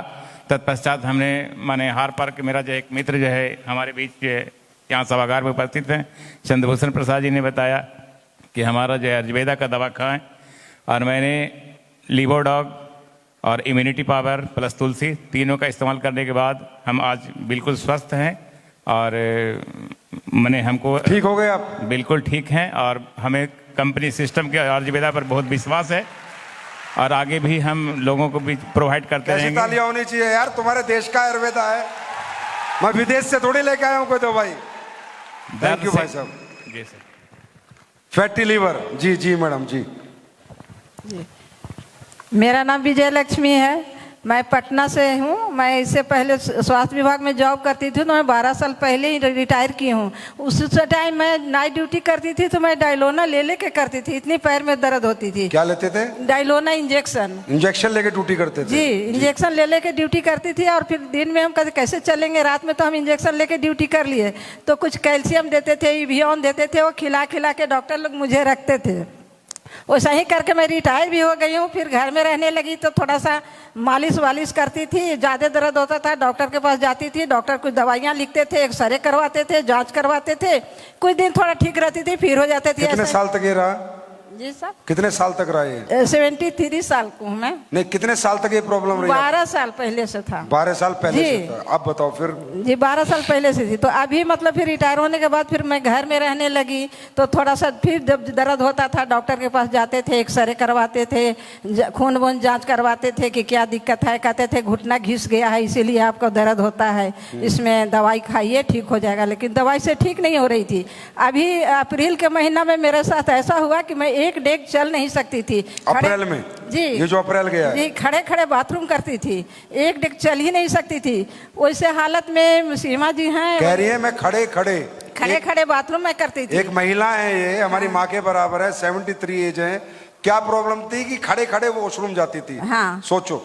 तत्पश्चात हमने माने हार पार के मेरा जो एक मित्र जो है हमारे बीच यहाँ सभागार में उपस्थित हैं, चंद्रभूषण प्रसाद जी ने बताया कि हमारा जो है आयुर्वेदा का दवा खाएं, और मैंने लिवोडॉग और इम्यूनिटी पावर प्लस तुलसी तीनों का इस्तेमाल करने के बाद हम आज बिल्कुल स्वस्थ हैं और मैंने हमको ठीक हो गए आप? बिल्कुल ठीक हैं, और हमें कंपनी सिस्टम के आयुर्वेदा पर बहुत विश्वास है और आगे भी हम लोगों को भी प्रोवाइड करते रहेंगे। कैसी तालियां होनी चाहिए यार, तुम्हारे देश का आयुर्वेदा है, मैं विदेश से थोड़ी लेके आया हूं कोई दवाई। थैंक यू भाई साहब। जी सर। फैटी लीवर, जी जी मैडम जी। मेरा नाम विजय लक्ष्मी है, मैं पटना से हूँ। मैं इससे पहले स्वास्थ्य विभाग में जॉब करती थी, तो मैं 12 साल पहले ही रिटायर की हूँ। उस टाइम मैं नाइट ड्यूटी करती थी तो मैं डायलोना ले लेके करती थी, इतनी पैर में दर्द होती थी। क्या लेते थे? डायलोना इंजेक्शन। इंजेक्शन लेके ड्यूटी करते थे? जी, इंजेक्शन ले लेके ड्यूटी करती थी, और फिर दिन में हम कहते कैसे चलेंगे, रात में तो हम इंजेक्शन लेके ड्यूटी कर लिए। तो कुछ कैल्शियम देते थे, इवियन देते थे, वो खिला खिला के डॉक्टर लोग मुझे रखते थे। वैसा ही करके मैं रिटायर भी हो गई हूँ। फिर घर में रहने लगी तो थोड़ा सा मालिश वालिश करती थी, ज़्यादा दर्द होता था डॉक्टर के पास जाती थी, डॉक्टर कुछ दवाइयाँ लिखते थे, एक्सरे करवाते थे, जांच करवाते थे, कुछ दिन थोड़ा ठीक रहती थी, फिर हो जाते थे। कितने साल तक ये रहा? जी सर। कितने साल तक रहा ये? 73 साल को हूँ मैं। नहीं, कितने साल तक ये प्रॉब्लम रही? 12 साल पहले से था। 12 साल पहले से था। अब बताओ फिर। जी 12 साल पहले से थी। तो अभी मतलब फिर रिटायर होने के बाद फिर मैं घर में रहने लगी, तो थोड़ा सा फिर जब दर्द होता था डॉक्टर के पास जाते थे, एक्सरे करवाते थे, खून वून जांच करवाते थे कि क्या दिक्कत है, कहते थे घुटना घिस गया है इसीलिए आपको दर्द होता है, इसमें दवाई खाइए ठीक हो जाएगा। लेकिन दवाई से ठीक नहीं हो रही थी। अभी अप्रैल के महीना में मेरे साथ ऐसा हुआ कि मैं 1 डेग चल नहीं सकती थी। अप्रैल में? जी, ये जो अप्रैल गया है? जी, खड़े खड़े बाथरूम करती थी, 1 डेग चल ही नहीं सकती थी। वैसे हालत में सीमा जी हैं, कह रही है मैं खड़े खड़े बाथरूम में करती थी। एक महिला है, ये हमारी माँ के बराबर है, 73 एज है। क्या प्रॉब्लम थी कि खड़े खड़े वो वॉशरूम जाती थी? हाँ। सोचो।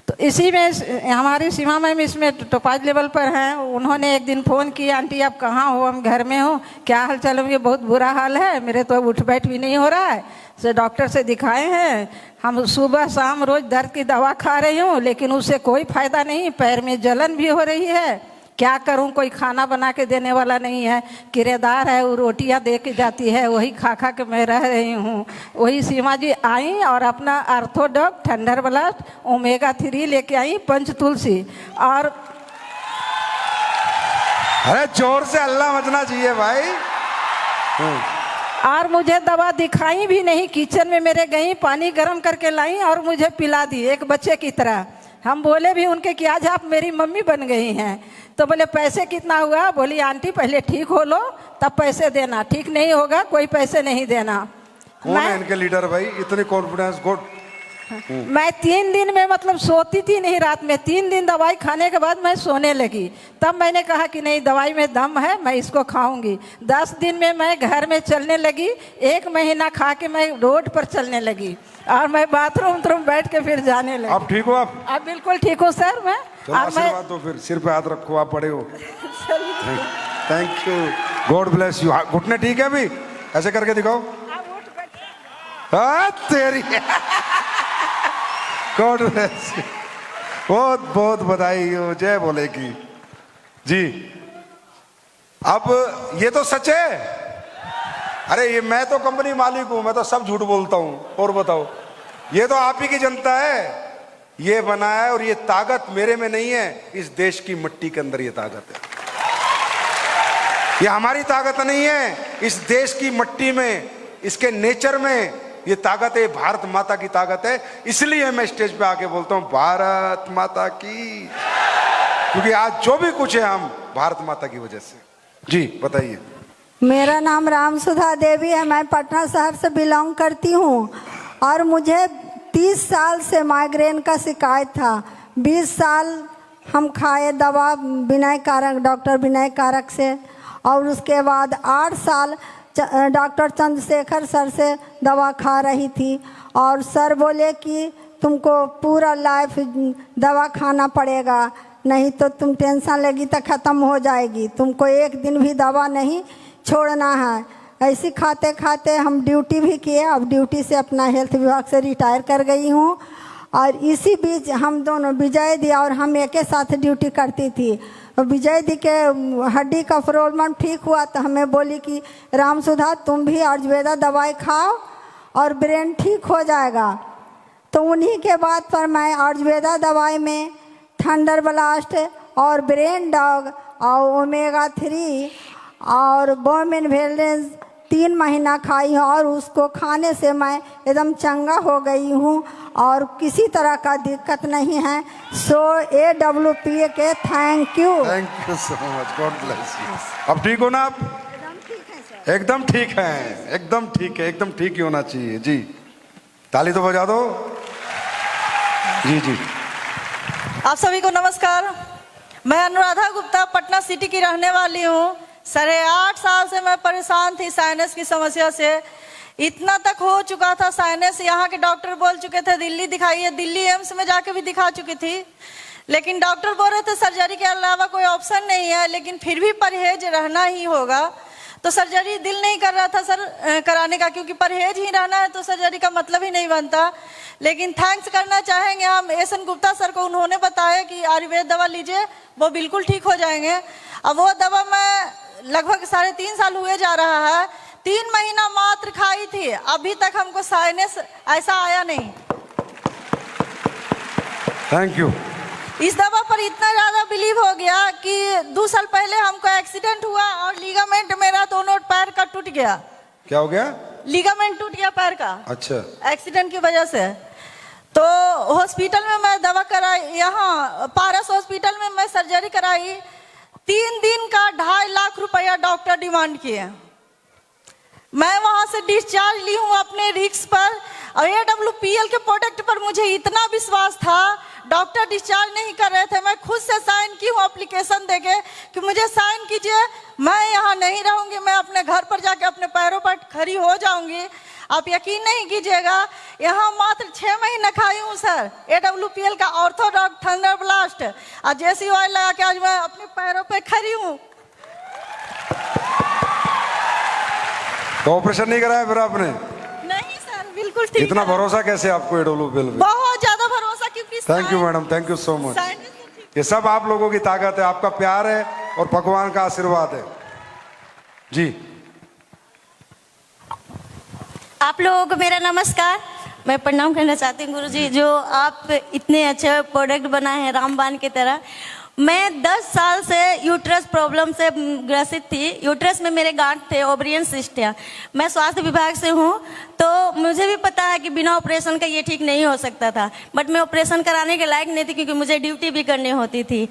तो इसी में हमारी सीमा मैम इसमें टॉप लेवल पर हैं। उन्होंने एक दिन फ़ोन किया, आंटी आप कहाँ हो? हम घर में हो, क्या हाल चाल है? बहुत बुरा हाल है, मेरे तो उठ बैठ भी नहीं हो रहा है, से डॉक्टर से दिखाए हैं हम, सुबह शाम रोज दर्द की दवा खा रही हूँ लेकिन उससे कोई फायदा नहीं, पैर में जलन भी हो रही है, क्या करूं? कोई खाना बना के देने वाला नहीं है, किराएदार है, वो रोटियां दे के जाती है, वही खा खा के मैं रह रही हूँ। वही सीमा जी आई और अपना आर्थोडॉक, थंडर ब्लास्ट, ओमेगा 3 लेके आई, पंच तुलसी, और अरे जोर से अल्लाह मचना चाहिए भाई। और मुझे दवा दिखाई भी नहीं, किचन में मेरे गई, पानी गर्म करके लाई और मुझे पिला दी एक बच्चे की तरह। हम बोले भी उनके कि आज आप मेरी मम्मी बन गई हैं। तो बोले पैसे कितना हुआ? बोली आंटी पहले ठीक हो लो तब पैसे देना, ठीक नहीं होगा कोई पैसे नहीं देना। कौन है इनके लीडर भाई? इतनी कॉन्फिडेंस, गुड। मैं 3 दिन में मतलब सोती थी नहीं रात में। 3 दिन दवाई खाने के बाद मैं सोने लगी। तब मैंने कहा कि नहीं, दवाई में दम है, मैं इसको खाऊंगी। 10 दिन में मैं घर में चलने लगी। 1 महीना खा के मैं रोड पर चलने लगी और मैं बाथरूम बैठ के फिर जाने लगी। अब ठीक हो आप? अब बिल्कुल ठीक हो सर मैं। चलो आशीर्वाद दो, फिर सिर पे हाथ रखो, आप पड़े हो। Thank you, God bless you. घुटने ठीक है अभी? ऐसे करके दिखाओ। तेरी गॉड ब्लेस यू, बहुत बहुत बधाई हो, जय बोले की जी। अब ये तो सच है। अरे ये मैं तो कंपनी मालिक हूं, मैं तो सब झूठ बोलता हूं। और बताओ, ये तो आप ही की जनता है, ये बनाया है। और ये ताकत मेरे में नहीं है, इस देश की मिट्टी के अंदर ये ताकत है। ये हमारी ताकत नहीं है, इस देश की मिट्टी में, इसके नेचर में ये ताकत है। भारत माता की ताकत है। इसलिए मैं स्टेज पे आके बोलता हूं भारत माता की, क्योंकि आज जो भी कुछ है हम भारत माता की वजह से। जी बताइए। मेरा नाम रामसुधा देवी है, मैं पटना शहर से बिलोंग करती हूँ और मुझे 30 साल से माइग्रेन का शिकायत था। 20 साल हम खाए दवा विनय कारक, डॉक्टर विनय कारक से, और उसके बाद 8 साल डॉक्टर चंद्रशेखर सर से दवा खा रही थी। और सर बोले कि तुमको पूरा लाइफ दवा खाना पड़ेगा, नहीं तो तुम टेंशन लेगी तो ख़त्म हो जाएगी, तुमको एक दिन भी दवा नहीं छोड़ना है। ऐसी खाते खाते हम ड्यूटी भी किए। अब ड्यूटी से अपना हेल्थ विभाग से रिटायर कर गई हूँ। और इसी बीच हम दोनों, विजय दी और हम एक साथ ड्यूटी करती थी। विजय दी के हड्डी का प्रॉब्लम ठीक हुआ तो हमें बोली कि रामसुधा तुम भी आयुर्वेदा दवाई खाओ और ब्रेन ठीक हो जाएगा। तो उन्हीं के बाद पर मैं आयुर्वेदा दवाई में थंडर ब्लास्ट और ब्रेन डॉग और ओमेगा 3 और बोमेन वेलेंस 3 महीना खाई हूँ और उसको खाने से मैं एकदम चंगा हो गई हूँ और किसी तरह का दिक्कत नहीं है। सो AWPA के thank you so much, God bless you. अब ठीक हो ना आप? एकदम ठीक है, एकदम ठीक है, एकदम ठीक ही होना चाहिए जी। ताली तो बजा दो जी। जी आप सभी को नमस्कार। मैं अनुराधा गुप्ता पटना सिटी की रहने वाली हूँ। 8.5 साल से मैं परेशान थी साइनस की समस्या से। इतना तक हो चुका था साइनस, यहाँ के डॉक्टर बोल चुके थे दिल्ली दिखाइए, दिल्ली एम्स में जाके भी दिखा चुकी थी, लेकिन डॉक्टर बोल रहे थे सर्जरी के अलावा कोई ऑप्शन नहीं है, लेकिन फिर भी परहेज रहना ही होगा। तो सर्जरी दिल नहीं कर रहा था सर कराने का, क्योंकि परहेज ही रहना है तो सर्जरी का मतलब ही नहीं बनता। लेकिन थैंक्स करना चाहेंगे हम एसएन गुप्ता सर को, उन्होंने बताया कि आयुर्वेद दवा लीजिए वो बिल्कुल ठीक हो जाएंगे। अब वो दवा मैं लगभग 3.5 साल हुए जा रहा है, 3 महीना मात्र खाई थी, अभी तक हमको साइनस ऐसा आया नहीं। Thank you. इस दवा पर इतना ज्यादा बिलीव हो गया कि 2 साल पहले हमको एक्सीडेंट हुआ और लिगामेंट मेरा दोनों पैर का टूट गया। क्या हो गया? लिगामेंट टूट गया पैर का। अच्छा। एक्सीडेंट की वजह से। तो हॉस्पिटल में मैं दवा कराई, यहाँ पारस हॉस्पिटल में मैं सर्जरी कराई। 3 दिन का 2.5 लाख रुपया डॉक्टर डिमांड किए। मैं वहां से डिस्चार्ज ली हूँ अपने रिस्क पर, और AWPL के प्रोडक्ट पर मुझे इतना विश्वास था। डॉक्टर डिस्चार्ज नहीं कर रहे थे, मैं खुद से साइन की हूँ एप्लीकेशन देके कि मुझे साइन कीजिए, मैं यहाँ नहीं रहूंगी, मैं अपने घर पर जाके अपने पैरों पर खड़ी हो जाऊंगी। आप यकीन नहीं कीजिएगा, यहाँ मात्र 6 महीने खाई हूँ सर AWPL का ऑर्थोडॉक थंडर ब्लास्ट और जेसी ऑयल लगा के आज मैं अपने पैरों पे खड़ी हूँ। तो ऑपरेशन नहीं कराया फिर आपने? नहीं सर, बिल्कुल ठीक। इतना भरोसा कैसे आपको AWPL पे? बहुत ज्यादा भरोसा, क्योंकि thank you madam, thank you so much. ये सब आप लोगों की ताकत है, आपका प्यार है और भगवान का आशीर्वाद है जी। आप लोगों को मेरा नमस्कार। मैं प्रणाम करना चाहती हूँ गुरुजी, जो आप इतने अच्छे प्रोडक्ट बनाए हैं रामबाण की तरह। मैं 10 साल से यूट्रस प्रॉब्लम से ग्रसित थी। यूट्रस में मेरे गांठ थे, ओवरियन सिस्ट है। मैं स्वास्थ्य विभाग से हूँ, तो मुझे भी पता है कि बिना ऑपरेशन का ये ठीक नहीं हो सकता था, बट मैं ऑपरेशन कराने के लायक नहीं थी क्योंकि मुझे ड्यूटी भी करनी होती थी।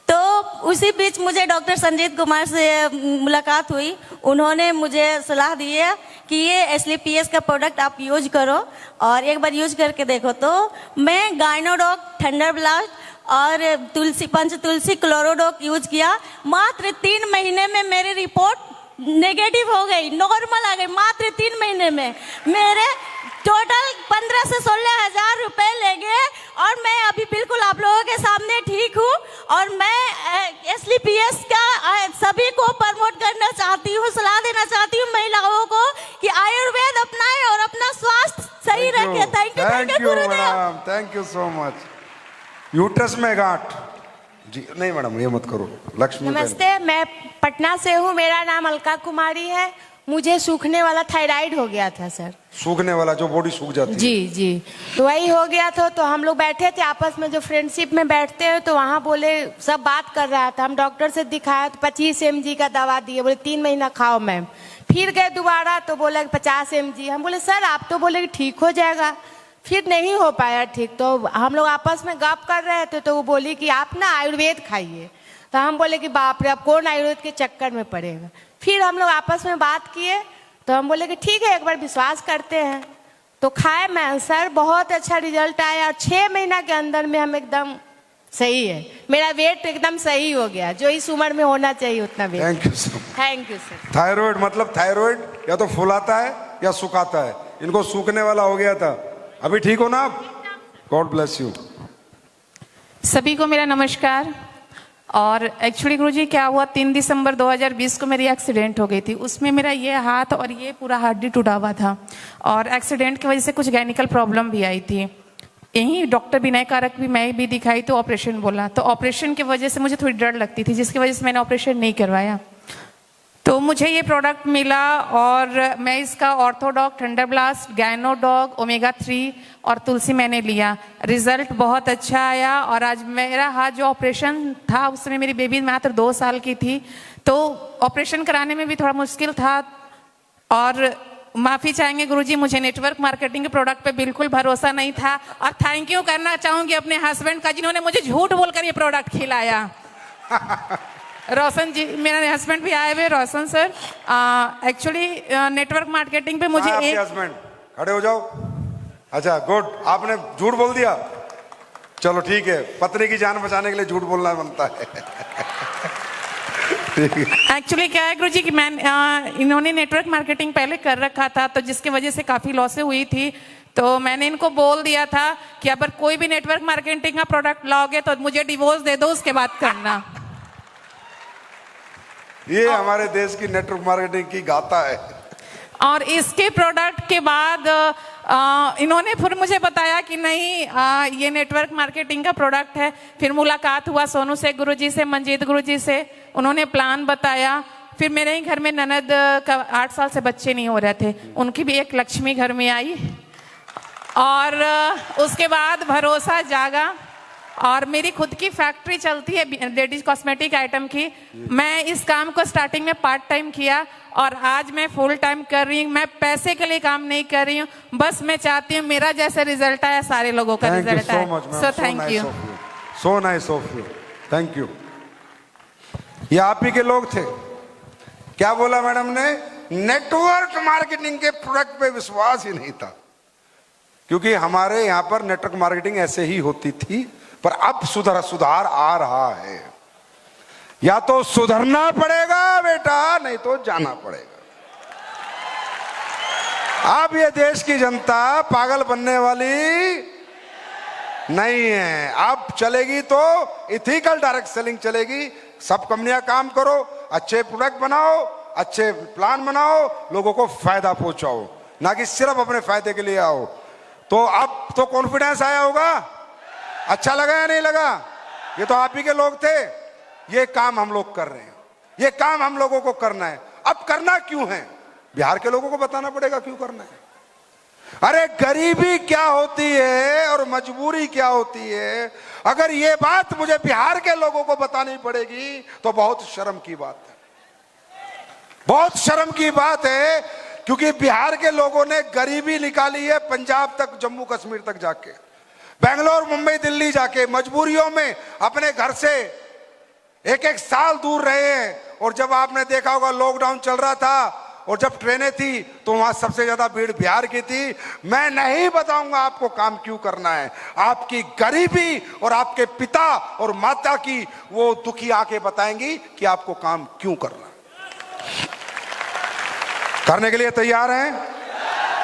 तो उसी बीच मुझे डॉक्टर संजीत कुमार से मुलाकात हुई। उन्होंने मुझे सलाह दी है कि ये SLPS का प्रोडक्ट आप यूज करो और एक बार यूज करके देखो। तो मैं गाइनोडॉक, थंडर ब्लास्ट और तुलसी क्लोरोडॉक यूज किया। मात्र 3 महीने में मेरी रिपोर्ट नेगेटिव हो गई, नॉर्मल आ गई। मात्र 3 महीने में मेरे टोटल 15 से 16 हजार रुपए ले गए और मैं अभी बिल्कुल आप लोगों के सामने ठीक हूँ। और मैं SLPS का सभी को प्रमोट करना चाहती हूँ, सलाह देना चाहती हूँ महिलाओं को कि आयुर्वेद अपनाएं और अपना स्वास्थ्य सही रखें। Thank you madam, thank you so much. Uterus में गांठ जी नहीं मैडम, ये मत करो। लक्ष्मी नमस्ते, मैं पटना से हूँ, मेरा नाम अलका कुमारी है। मुझे सूखने वाला थायराइड हो गया था सर। सूखने वाला, जो बॉडी सूख जाती है? जी जी, तो वही हो गया था। तो हम लोग बैठे थे आपस में, जो फ्रेंडशिप में बैठते हैं, तो वहाँ बोले सब बात कर रहा था। हम डॉक्टर से दिखाया तो 25 mg का दवा दिए, बोले 3 महीना खाओ मैम। फिर गए दोबारा तो बोला 50 mg। हम बोले सर आप तो बोले कि ठीक हो जाएगा, फिर नहीं हो पाया ठीक। तो हम लोग आपस में गप कर रहे थे तो वो बोली कि आप ना आयुर्वेद खाइए। तो हम बोले कि बाप रे, अब कौन आयुर्वेद के चक्कर में पड़ेगा। फिर हम लोग आपस में बात किए तो हम बोले कि ठीक है एक बार विश्वास करते हैं। तो खाए मैं सर, बहुत अच्छा रिजल्ट आया और 6 महीना के अंदर में हम एकदम सही है। मेरा वेट एकदम सही हो गया, जो इस उम्र में होना चाहिए उतना weight. Thank you sir. Thank you sir. Thyroid मतलब थायराइड या तो फुलाता है या सुखाता है, इनको सूखने वाला हो गया था। अभी ठीक हो ना आप? God bless you. सभी को मेरा नमस्कार। और एक्चुअली गुरुजी क्या हुआ, 3 दिसंबर 2020 को मेरी एक्सीडेंट हो गई थी। उसमें मेरा ये हाथ और ये पूरा हड्डी टूटा हुआ था और एक्सीडेंट की वजह से कुछ गायनिकल प्रॉब्लम भी आई थी। यहीं डॉक्टर विनय कारक भी मैं भी दिखाई तो ऑपरेशन बोला। तो ऑपरेशन की वजह से मुझे थोड़ी डर लगती थी, जिसकी वजह से मैंने ऑपरेशन नहीं करवाया। तो मुझे ये प्रोडक्ट मिला और मैं इसका ऑर्थोडॉक, थंडर ब्लास्ट, गाइनोडॉक, ओमेगा 3 और तुलसी मैंने लिया। रिजल्ट बहुत अच्छा आया। और आज मेरा हाथ जो ऑपरेशन था, उस समय मेरी बेबी मात्र 2 साल की थी, तो ऑपरेशन कराने में भी थोड़ा मुश्किल था। और माफ़ी चाहेंगे गुरुजी, मुझे नेटवर्क मार्केटिंग के प्रोडक्ट पे बिल्कुल भरोसा नहीं था। और थैंक यू करना चाहूँगी अपने हस्बैंड का, जिन्होंने मुझे झूठ बोलकर ये प्रोडक्ट खिलाया। रोशन जी, मेरे हस्बैंड भी आए हुए, रोशन सर। एक्चुअली नेटवर्क मार्केटिंग पे मुझे एक हस्बैंड खड़े हो जाओ। अच्छा गुड, आपने झूठ बोल दिया, चलो ठीक है, पत्नी की जान बचाने के लिए झूठ बोलना बनता है। एक्चुअली क्या है गुरुजी कि मैं इन्होंने नेटवर्क मार्केटिंग पहले कर रखा था, तो जिसकी वजह से काफ़ी लॉसें हुई थी। तो मैंने इनको बोल दिया था कि अगर कोई भी नेटवर्क मार्केटिंग का प्रोडक्ट लाओगे तो मुझे डिवोर्स दे दो, उसके बाद करना। ये हमारे देश की नेटवर्क मार्केटिंग की गाथा है। और इसके प्रोडक्ट के बाद इन्होंने फिर मुझे बताया कि नहीं ये नेटवर्क मार्केटिंग का प्रोडक्ट है। फिर मुलाकात हुआ सोनू से, गुरुजी से, मंजीत गुरुजी से, उन्होंने प्लान बताया। फिर मेरे ही घर में ननद का 8 साल से बच्चे नहीं हो रहे थे, उनकी भी एक लक्ष्मी घर में आई। और उसके बाद भरोसा जागा। और मेरी खुद की फैक्ट्री चलती है लेडीज कॉस्मेटिक आइटम की। मैं इस काम को स्टार्टिंग में पार्ट टाइम किया और आज मैं फुल टाइम कर रही हूँ। मैं पैसे के लिए काम नहीं कर रही हूँ, बस मैं चाहती हूँ मेरा जैसा रिजल्ट आया सारे लोगों का रिजल्ट आए। So thank you, so nice of you, thank you. ये आप ही के लोग थे। क्या बोला मैडम ने? नेटवर्क मार्केटिंग के प्रोडक्ट पे विश्वास ही नहीं था, क्योंकि हमारे यहाँ पर नेटवर्क मार्केटिंग ऐसे ही होती थी। पर अब सुधार आ रहा है। या तो सुधरना पड़ेगा बेटा, नहीं तो जाना पड़ेगा। अब ये देश की जनता पागल बनने वाली नहीं है। अब चलेगी तो इथिकल डायरेक्ट सेलिंग चलेगी। सब कंपनियां काम करो, अच्छे प्रोडक्ट बनाओ, अच्छे प्लान बनाओ, लोगों को फायदा पहुंचाओ, ना कि सिर्फ अपने फायदे के लिए आओ। तो अब तो कॉन्फिडेंस आया होगा। अच्छा लगा या नहीं लगा? ये तो आप ही के लोग थे। ये काम हम लोग कर रहे हैं, ये काम हम लोगों को करना है। अब करना क्यों है? बिहार के लोगों को बताना पड़ेगा क्यों करना है। अरे गरीबी क्या होती है और मजबूरी क्या होती है, अगर ये बात मुझे बिहार के लोगों को बतानी पड़ेगी तो बहुत शर्म की बात है, बहुत शर्म की बात है। क्योंकि बिहार के लोगों ने गरीबी निकाली है पंजाब तक, जम्मू कश्मीर तक जाके, बेंगलोर, मुंबई, दिल्ली जाके, मजबूरियों में अपने घर से 1-1 साल दूर रहे हैं। और जब आपने देखा होगा लॉकडाउन चल रहा था, और जब ट्रेनें थी तो वहां सबसे ज्यादा भीड़ बिहार की थी। मैं नहीं बताऊंगा आपको काम क्यों करना है, आपकी गरीबी और आपके पिता और माता की वो दुखी आंखें बताएंगी कि आपको काम क्यों करना है। करने के लिए तैयार हैं?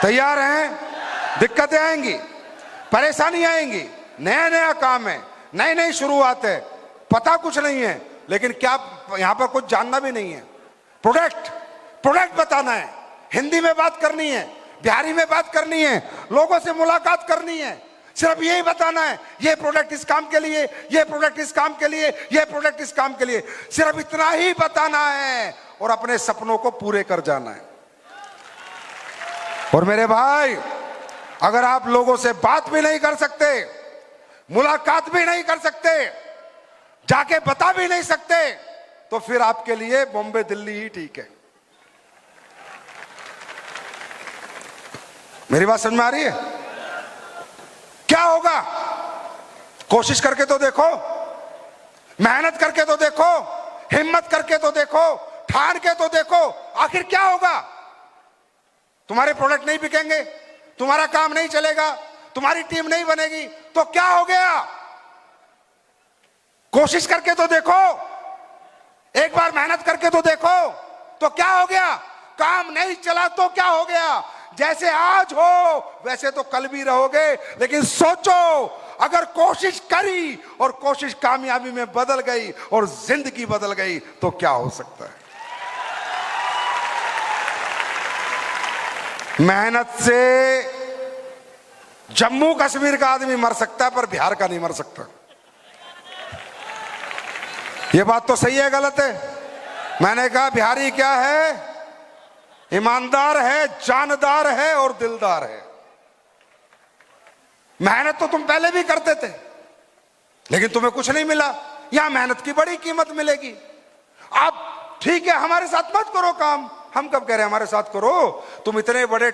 तैयार हैं? दिक्कतें आएंगी, परेशानी आएंगी, नया नया काम है, नई नई शुरुआत है, पता कुछ नहीं है, लेकिन क्या यहां पर कुछ जानना भी नहीं है। प्रोडक्ट बताना है, हिंदी में बात करनी है, बिहारी में बात करनी है, लोगों से मुलाकात करनी है, सिर्फ यही बताना है ये प्रोडक्ट इस काम के लिए, ये प्रोडक्ट इस काम के लिए, ये प्रोडक्ट इस काम के लिए, सिर्फ इतना ही बताना है और अपने सपनों को पूरे कर जाना है। और मेरे भाई, अगर आप लोगों से बात भी नहीं कर सकते, मुलाकात भी नहीं कर सकते, जाके बता भी नहीं सकते, तो फिर आपके लिए बॉम्बे दिल्ली ही ठीक है। मेरी बात समझ में आ रही है? क्या होगा? कोशिश करके तो देखो, मेहनत करके तो देखो, हिम्मत करके तो देखो, ठान के तो देखो, आखिर क्या होगा? तुम्हारे प्रोडक्ट नहीं बिकेंगे, तुम्हारा काम नहीं चलेगा, तुम्हारी टीम नहीं बनेगी, तो क्या हो गया? कोशिश करके तो देखो, एक बार मेहनत करके तो देखो, तो क्या हो गया? काम नहीं चला तो क्या हो गया? जैसे आज हो वैसे तो कल भी रहोगे, लेकिन सोचो, अगर कोशिश करी और कोशिश कामयाबी में बदल गई और जिंदगी बदल गई तो क्या हो सकता है? मेहनत से जम्मू कश्मीर का आदमी मर सकता है पर बिहार का नहीं मर सकता। ये बात तो सही है, गलत है? मैंने कहा बिहारी क्या है? ईमानदार है, जानदार है और दिलदार है। मेहनत तो तुम पहले भी करते थे, लेकिन तुम्हें कुछ नहीं मिला। यहां मेहनत की बड़ी कीमत मिलेगी। आप ठीक है, हमारे साथ मत करो काम। हम कब कह रहे हैं हमारे साथ करो? तुम इतने बड़े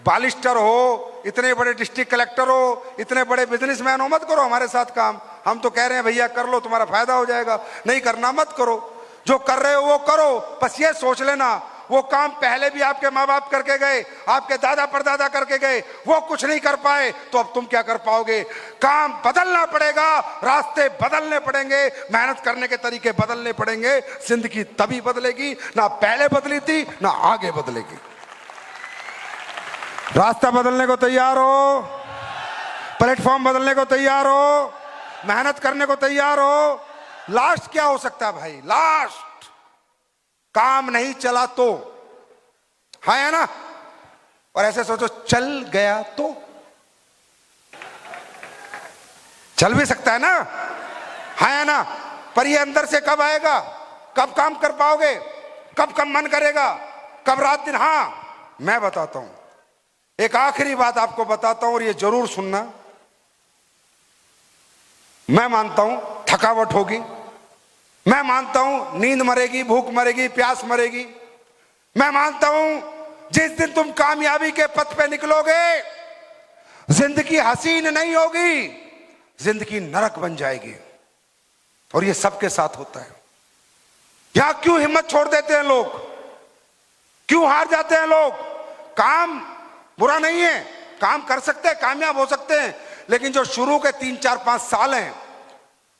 बालिस्टर हो, इतने बड़े डिस्ट्रिक्ट कलेक्टर हो, इतने बड़े बिजनेसमैन हो, मत करो हमारे साथ काम। हम तो कह रहे हैं भैया कर लो, तुम्हारा फायदा हो जाएगा। नहीं करना मत करो, जो कर रहे हो वो करो। बस ये सोच लेना, वो काम पहले भी आपके माँ बाप करके गए, आपके दादा परदादा करके गए, वो कुछ नहीं कर पाए, तो अब तुम क्या कर पाओगे? काम बदलना पड़ेगा, रास्ते बदलने पड़ेंगे, मेहनत करने के तरीके बदलने पड़ेंगे। जिंदगी तभी बदलेगी, ना पहले बदली थी ना आगे बदलेगी। रास्ता बदलने को तैयार हो? प्लेटफॉर्म बदलने को तैयार हो? मेहनत करने को तैयार हो? लास्ट क्या हो सकता है भाई? लास्ट काम नहीं चला तो, हाँ है ना? और ऐसे सोचो, चल गया तो चल भी सकता है ना, हाँ है ना? पर ये अंदर से कब आएगा? कब काम कर पाओगे? कब मन करेगा? कब रात दिन? हाँ, मैं बताता हूं, एक आखिरी बात आपको बताता हूं और ये जरूर सुनना। मैं मानता हूं थकावट होगी, मैं मानता हूं नींद मरेगी, भूख मरेगी, प्यास मरेगी। मैं मानता हूं जिस दिन तुम कामयाबी के पथ पे निकलोगे, जिंदगी हसीन नहीं होगी, जिंदगी नरक बन जाएगी। और ये सबके साथ होता है। यहां क्यों हिम्मत छोड़ देते हैं लोग? क्यों हार जाते हैं लोग? काम बुरा नहीं है, काम कर सकते हैं, कामयाब हो सकते हैं, लेकिन जो शुरू के 3-4-5 साल हैं,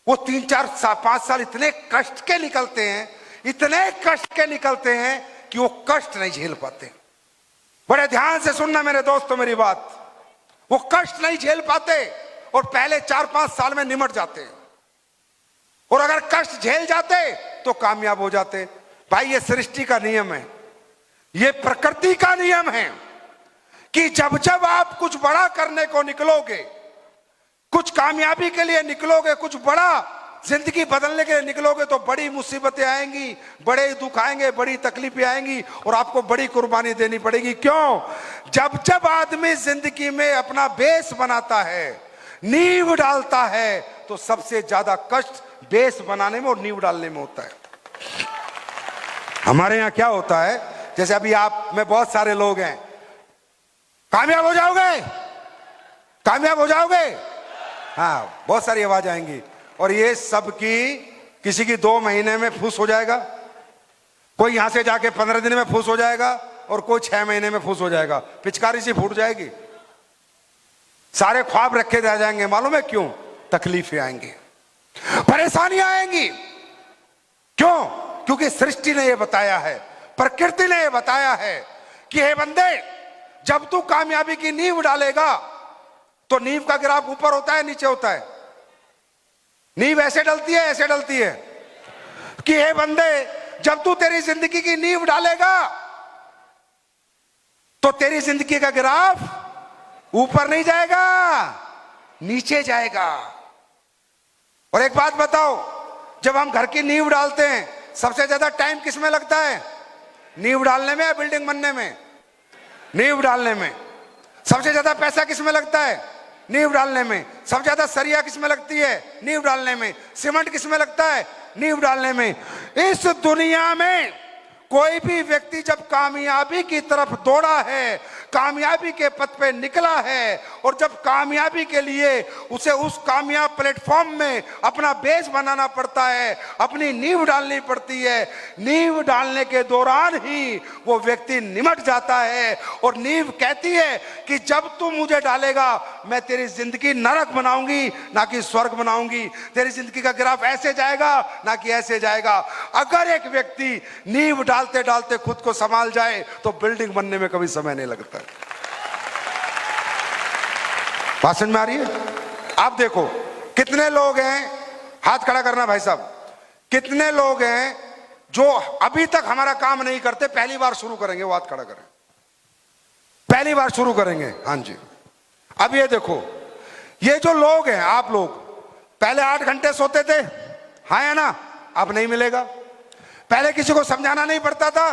वो 3-4-5 साल इतने कष्ट के निकलते हैं, इतने कष्ट के निकलते हैं कि वो कष्ट नहीं झेल पाते। बड़े ध्यान से सुनना मेरे दोस्तों मेरी बात, वो कष्ट नहीं झेल पाते और पहले 4-5 साल में निमट जाते हैं। और अगर कष्ट झेल जाते तो कामयाब हो जाते। भाई ये सृष्टि का नियम है, ये प्रकृति का नियम है कि जब जब आप कुछ बड़ा करने को निकलोगे, कुछ कामयाबी के लिए निकलोगे, कुछ बड़ा जिंदगी बदलने के लिए निकलोगे, तो बड़ी मुसीबतें आएंगी, बड़े दुख आएंगे, बड़ी तकलीफें आएंगी और आपको बड़ी कुर्बानी देनी पड़ेगी। क्यों? जब जब आदमी जिंदगी में अपना बेस बनाता है, नींव डालता है, तो सबसे ज्यादा कष्ट बेस बनाने में और नींव डालने में होता है। हमारे यहां क्या होता है, जैसे अभी आप में बहुत सारे लोग हैं, कामयाब हो जाओगे, कामयाब हो जाओगे, हाँ, बहुत सारी आवाज आएंगी। और ये सब की किसी की 2 महीने में फूस हो जाएगा, कोई यहां से जाके 15 दिन में फूस हो जाएगा, और कोई 6 महीने में फूस हो जाएगा, पिचकारी से फूट जाएगी, सारे ख्वाब रखे रह जाएंगे। मालूम है क्यों? तकलीफें आएंगी, परेशानियां आएंगी। क्यों? क्योंकि सृष्टि ने यह बताया है, प्रकृति ने यह बताया है कि हे बंदे, जब तू कामयाबी की नींव डालेगा तो नींव का गिराव ऊपर होता है नीचे होता है? नींव ऐसे डलती है, ऐसे डलती है कि हे बंदे, जब तू तेरी जिंदगी की नींव डालेगा तो तेरी जिंदगी का गिराव ऊपर नहीं जाएगा, नीचे जाएगा। और एक बात बताओ, जब हम घर की नींव डालते हैं सबसे ज्यादा टाइम किस में लगता है? नींव डालने में या बिल्डिंग बनने में? नींव डालने में। सबसे ज्यादा पैसा किस में लगता है? नींव डालने में। सबसे ज्यादा सरिया किस में लगती है? नींव डालने में। सीमेंट किस में लगता है? नींव डालने में। इस दुनिया में कोई भी व्यक्ति जब कामयाबी की तरफ दौड़ा है, कामयाबी के पथ पे निकला है, और जब कामयाबी के लिए उसे उस कामयाब प्लेटफॉर्म में अपना बेस बनाना पड़ता है, अपनी नींव डालनी पड़ती है, नींव डालने के दौरान ही वो व्यक्ति निमट जाता है। और नींव कहती है कि जब तू मुझे डालेगा मैं तेरी जिंदगी नरक बनाऊंगी ना कि स्वर्ग बनाऊंगी, तेरी जिंदगी का ग्राफ ऐसे जाएगा ना कि ऐसे जाएगा। अगर एक व्यक्ति नींव डालते डालते खुद को संभाल जाए तो बिल्डिंग बनने में कभी समय नहीं लगता। बात समझ में आ रही है? आप देखो कितने लोग हैं, हाथ खड़ा करना भाई साहब, कितने लोग हैं जो अभी तक हमारा काम नहीं करते, पहली बार शुरू करेंगे, वो हाथ खड़ा करें, पहली बार शुरू करेंगे। हाँ जी। अब ये देखो, ये जो लोग हैं, आप लोग पहले 8 घंटे सोते थे, हाँ या ना? अब नहीं मिलेगा। पहले किसी को समझाना नहीं पड़ता था,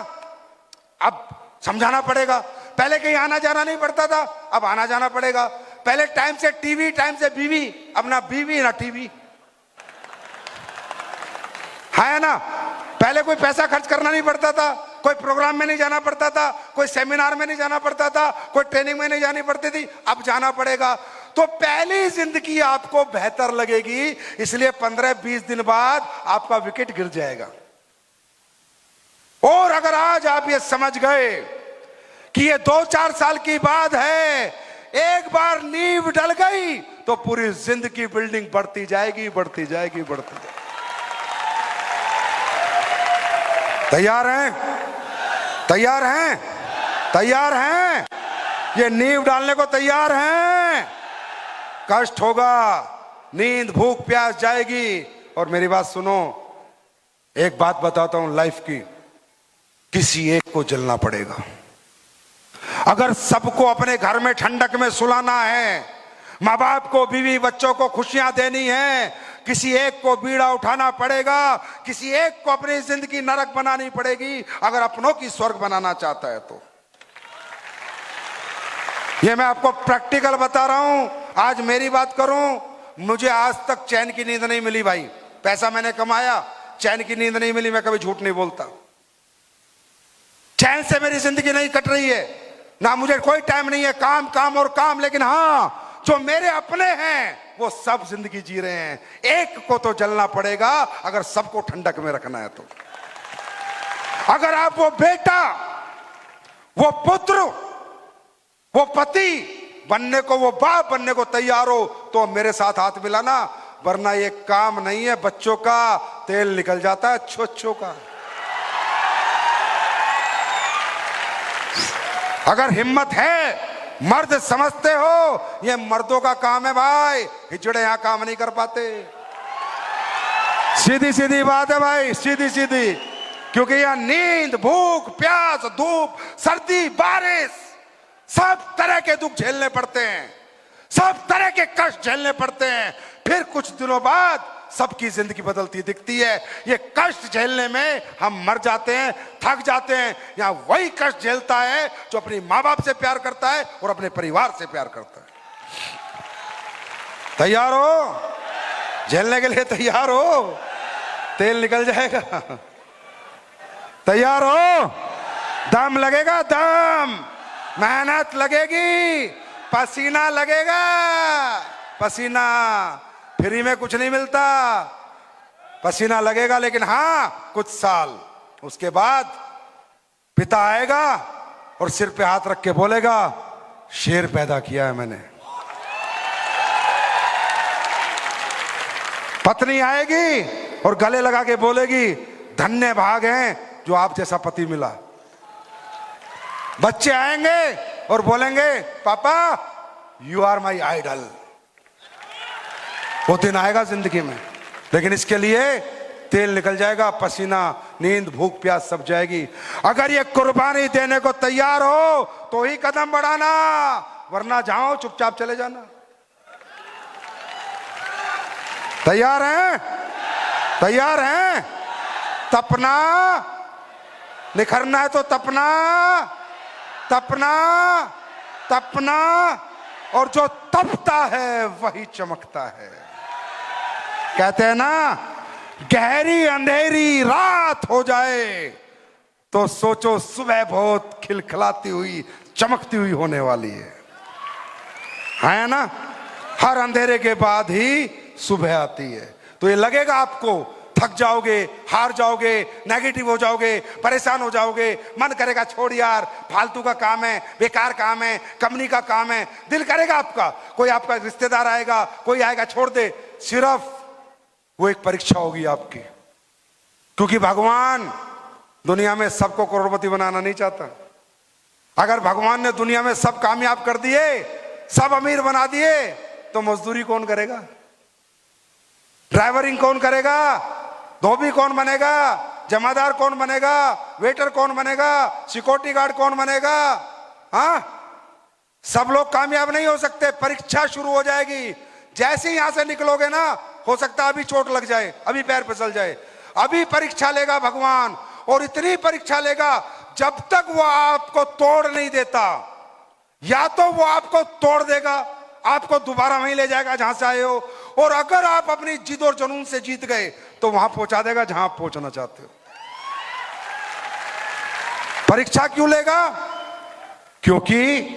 अब समझाना पड़ेगा। पहले कहीं आना जाना नहीं पड़ता था, अब आना जाना पड़ेगा। पहले टाइम से टीवी, टाइम से बीवी, अब ना बीवी ना टीवी, है ना? पहले कोई पैसा खर्च करना नहीं पड़ता था, कोई प्रोग्राम में नहीं जाना पड़ता था, कोई सेमिनार में नहीं जाना पड़ता था, कोई ट्रेनिंग में नहीं जानी पड़ती थी, अब जाना पड़ेगा। तो पहली जिंदगी आपको बेहतर लगेगी, इसलिए 15-20 दिन बाद आपका विकेट गिर जाएगा। और अगर आज आप ये समझ गए कि ये 2-4 साल की बात है, एक बार नींव डल गई तो पूरी जिंदगी बिल्डिंग बढ़ती जाएगी, बढ़ती जाएगी, बढ़ती जाएगी। तैयार हैं? तैयार हैं? तैयार हैं? ये नींव डालने को तैयार हैं? कष्ट होगा, नींद, भूख, प्यास जाएगी। और मेरी बात सुनो, एक बात बताता हूं लाइफ की, किसी एक को जलना पड़ेगा। अगर सबको अपने घर में ठंडक में सुलाना है, माँ बाप को, बीवी बच्चों को खुशियां देनी है, किसी एक को बीड़ा उठाना पड़ेगा, किसी एक को अपनी जिंदगी नरक बनानी पड़ेगी अगर अपनों की स्वर्ग बनाना चाहता है तो। ये मैं आपको प्रैक्टिकल बता रहा हूं। आज मेरी बात करूं, मुझे आज तक चैन की नींद नहीं मिली भाई। पैसा मैंने कमाया, चैन की नींद नहीं मिली, मैं कभी झूठ नहीं बोलता। चैन से मेरी जिंदगी नहीं कट रही है, ना मुझे कोई टाइम नहीं है, काम काम और काम। लेकिन हाँ, जो मेरे अपने हैं वो सब जिंदगी जी रहे हैं। एक को तो जलना पड़ेगा अगर सबको ठंडक में रखना है तो। अगर आप वो बेटा, वो पुत्र, वो पति बनने को, वो बाप बनने को तैयार हो तो मेरे साथ हाथ मिलाना, वरना ये काम नहीं है बच्चों का, तेल निकल जाता है छोचों का। अगर हिम्मत है, मर्द समझते हो ये मर्दों का काम है भाई, हिजड़े यहां काम नहीं कर पाते। सीधी सीधी बात है भाई, सीधी सीधी। क्योंकि यहां नींद, भूख, प्यास, धूप, सर्दी, बारिश, सब तरह के दुख झेलने पड़ते हैं, सब तरह के कष्ट झेलने पड़ते हैं। फिर कुछ दिनों बाद सबकी जिंदगी बदलती दिखती है। ये कष्ट झेलने में हम मर जाते हैं, थक जाते हैं। यहां वही कष्ट झेलता है जो अपनी माँ बाप से प्यार करता है और अपने परिवार से प्यार करता है। तैयार हो? झेलने के लिए तैयार हो? तेल निकल जाएगा। तैयार हो? दम लगेगा, दम, मेहनत लगेगी, पसीना लगेगा, पसीना। फ्री में कुछ नहीं मिलता, पसीना लगेगा। लेकिन हाँ, कुछ साल उसके बाद पिता आएगा, और सिर पे हाथ रख के बोलेगा, शेर पैदा किया है मैंने। पत्नी आएगी और गले लगा के बोलेगी, धन्य भाग हैं जो आप जैसा पति मिला। बच्चे आएंगे और बोलेंगे, पापा यू आर माई आइडल। वो दिन आएगा जिंदगी में, लेकिन इसके लिए तेल निकल जाएगा, पसीना, नींद, भूख प्यास सब जाएगी। अगर ये कुर्बानी देने को तैयार हो तो ही कदम बढ़ाना, वरना जाओ चुपचाप चले जाना। तैयार हैं? तैयार हैं? तपना, निखरना है तो तपना, तपना, तपना, और जो तपता है वही चमकता है। कहते हैं ना, गहरी अंधेरी रात हो जाए तो सोचो सुबह बहुत खिलखिलाती हुई, चमकती हुई होने वाली है ना? हर अंधेरे के बाद ही सुबह आती है। तो ये लगेगा आपको, थक जाओगे, हार जाओगे, नेगेटिव हो जाओगे, परेशान हो जाओगे, मन करेगा छोड़ यार, फालतू का काम है, बेकार काम है, कंपनी का काम है, दिल करेगा आपका, कोई आपका रिश्तेदार आएगा, कोई आएगा, छोड़ दे। सिर्फ वो एक परीक्षा होगी आपकी, क्योंकि भगवान दुनिया में सबको करोड़पति बनाना नहीं चाहता। अगर भगवान ने दुनिया में सब कामयाब कर दिए, सब अमीर बना दिए, तो मजदूरी कौन करेगा? ड्राइवरिंग कौन करेगा? धोबी कौन बनेगा? जमादार कौन बनेगा? वेटर कौन बनेगा? सिक्योरिटी गार्ड कौन बनेगा? हाँ, सब लोग कामयाब नहीं हो सकते। परीक्षा शुरू हो जाएगी। जैसे ही यहां से निकलोगे ना, हो सकता है अभी चोट लग जाए, अभी पैर फिसल जाए। अभी परीक्षा लेगा भगवान, और इतनी परीक्षा लेगा जब तक वो आपको तोड़ नहीं देता। या तो वो आपको तोड़ देगा, आपको दोबारा वहीं ले जाएगा जहां से आए हो, और अगर आप अपनी जिद और जुनून से जीत गए तो वहां पहुंचा देगा जहां आप पहुंचना चाहते हो। परीक्षा क्यों लेगा? क्योंकि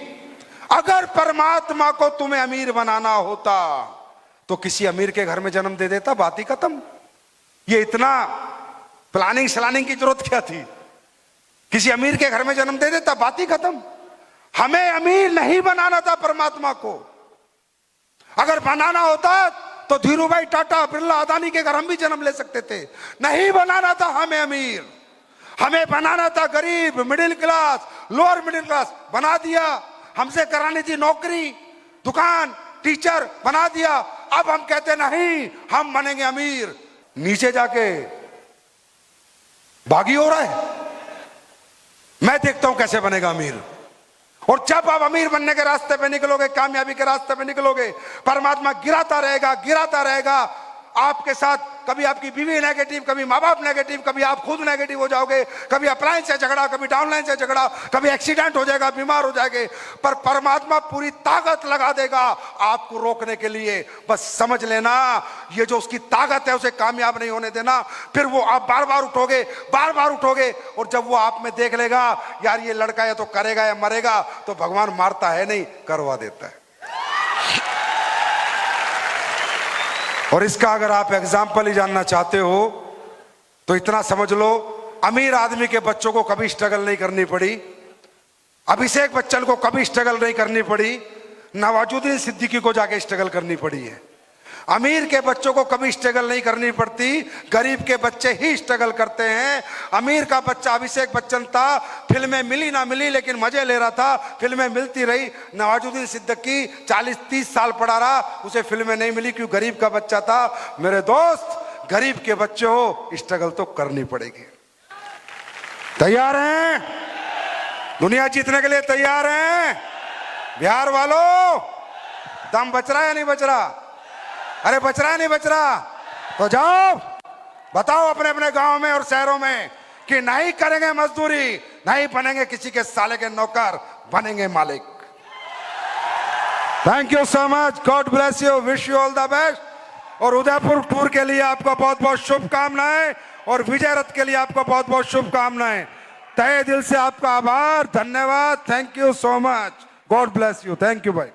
अगर परमात्मा को तुम्हें अमीर बनाना होता तो किसी अमीर के घर में जन्म दे देता, बात ही खत्म। ये इतना प्लानिंग स्लानिंग की जरूरत क्या थी? किसी अमीर के घर में जन्म दे देता, बात ही खत्म। हमें अमीर नहीं बनाना था परमात्मा को। अगर बनाना होता तो धीरू भाई, टाटा, बिरला, अदानी के घर हम भी जन्म ले सकते थे। नहीं बनाना था हमें अमीर, हमें बनाना था गरीब, middle class, lower middle class. बना दिया। हमसे करानी थी नौकरी, दुकान, टीचर, बना दिया। अब हम कहते नहीं, हम बनेंगे अमीर। नीचे जाके बागी हो रहा है। मैं देखता हूं कैसे बनेगा अमीर। और जब आप अमीर बनने के रास्ते पे निकलोगे, कामयाबी के रास्ते पे निकलोगे, परमात्मा गिराता रहेगा, गिराता रहेगा आपके साथ। कभी आपकी बीवी नेगेटिव, कभी माँ बाप नेगेटिव, कभी आप खुद नेगेटिव हो जाओगे, कभी अप्लायंस से झगड़ा, कभी डाउनलाइन से झगड़ा, कभी एक्सीडेंट हो जाएगा, बीमार हो जाएंगे। पर परमात्मा पूरी ताकत लगा देगा आपको रोकने के लिए। बस समझ लेना, ये जो उसकी ताकत है उसे कामयाब नहीं होने देना। फिर वो आप बार बार उठोगे, बार बार उठोगे, और जब वो आप में देख लेगा यार ये लड़का या तो करेगा या मरेगा, तो भगवान मारता है नहीं, करवा देता है। और इसका अगर आप एग्जाम्पल ही जानना चाहते हो तो इतना समझ लो, अमीर आदमी के बच्चों को कभी स्ट्रगल नहीं करनी पड़ी, अभिषेक बच्चन को कभी स्ट्रगल नहीं करनी पड़ी, नवाजुद्दीन सिद्दीकी को जाके स्ट्रगल करनी पड़ी है। अमीर के बच्चों को कभी स्ट्रगल नहीं करनी पड़ती, गरीब के बच्चे ही स्ट्रगल करते हैं। अमीर का बच्चा अभिषेक बच्चन था, फिल्में मिली ना मिली लेकिन मजे ले रहा था, फिल्में मिलती रही। नवाजुद्दीन सिद्दीकी 40-30 साल पढ़ा रहा, उसे फिल्में नहीं मिली, क्यों? गरीब का बच्चा था। मेरे दोस्त, गरीब के बच्चे हो, स्ट्रगल तो करनी पड़ेगी। तैयार हैं? दुनिया जीतने के लिए तैयार हैं? बिहार वालों, दम बच रहा है या नहीं बच रहा? अरे बच रहा है नहीं बच रहा? तो जाओ बताओ अपने अपने गांव में और शहरों में कि नहीं करेंगे मजदूरी, नहीं बनेंगे किसी के साले के नौकर, बनेंगे मालिक। Thank you so much, God bless you, wish you all the best. और उदयपुर टूर के लिए आपको बहुत बहुत शुभकामनाएं, और विजय रथ के लिए आपको बहुत बहुत शुभकामनाएं। तहे दिल से आपका आभार, धन्यवाद, thank you so much, God bless you, thank you भाई।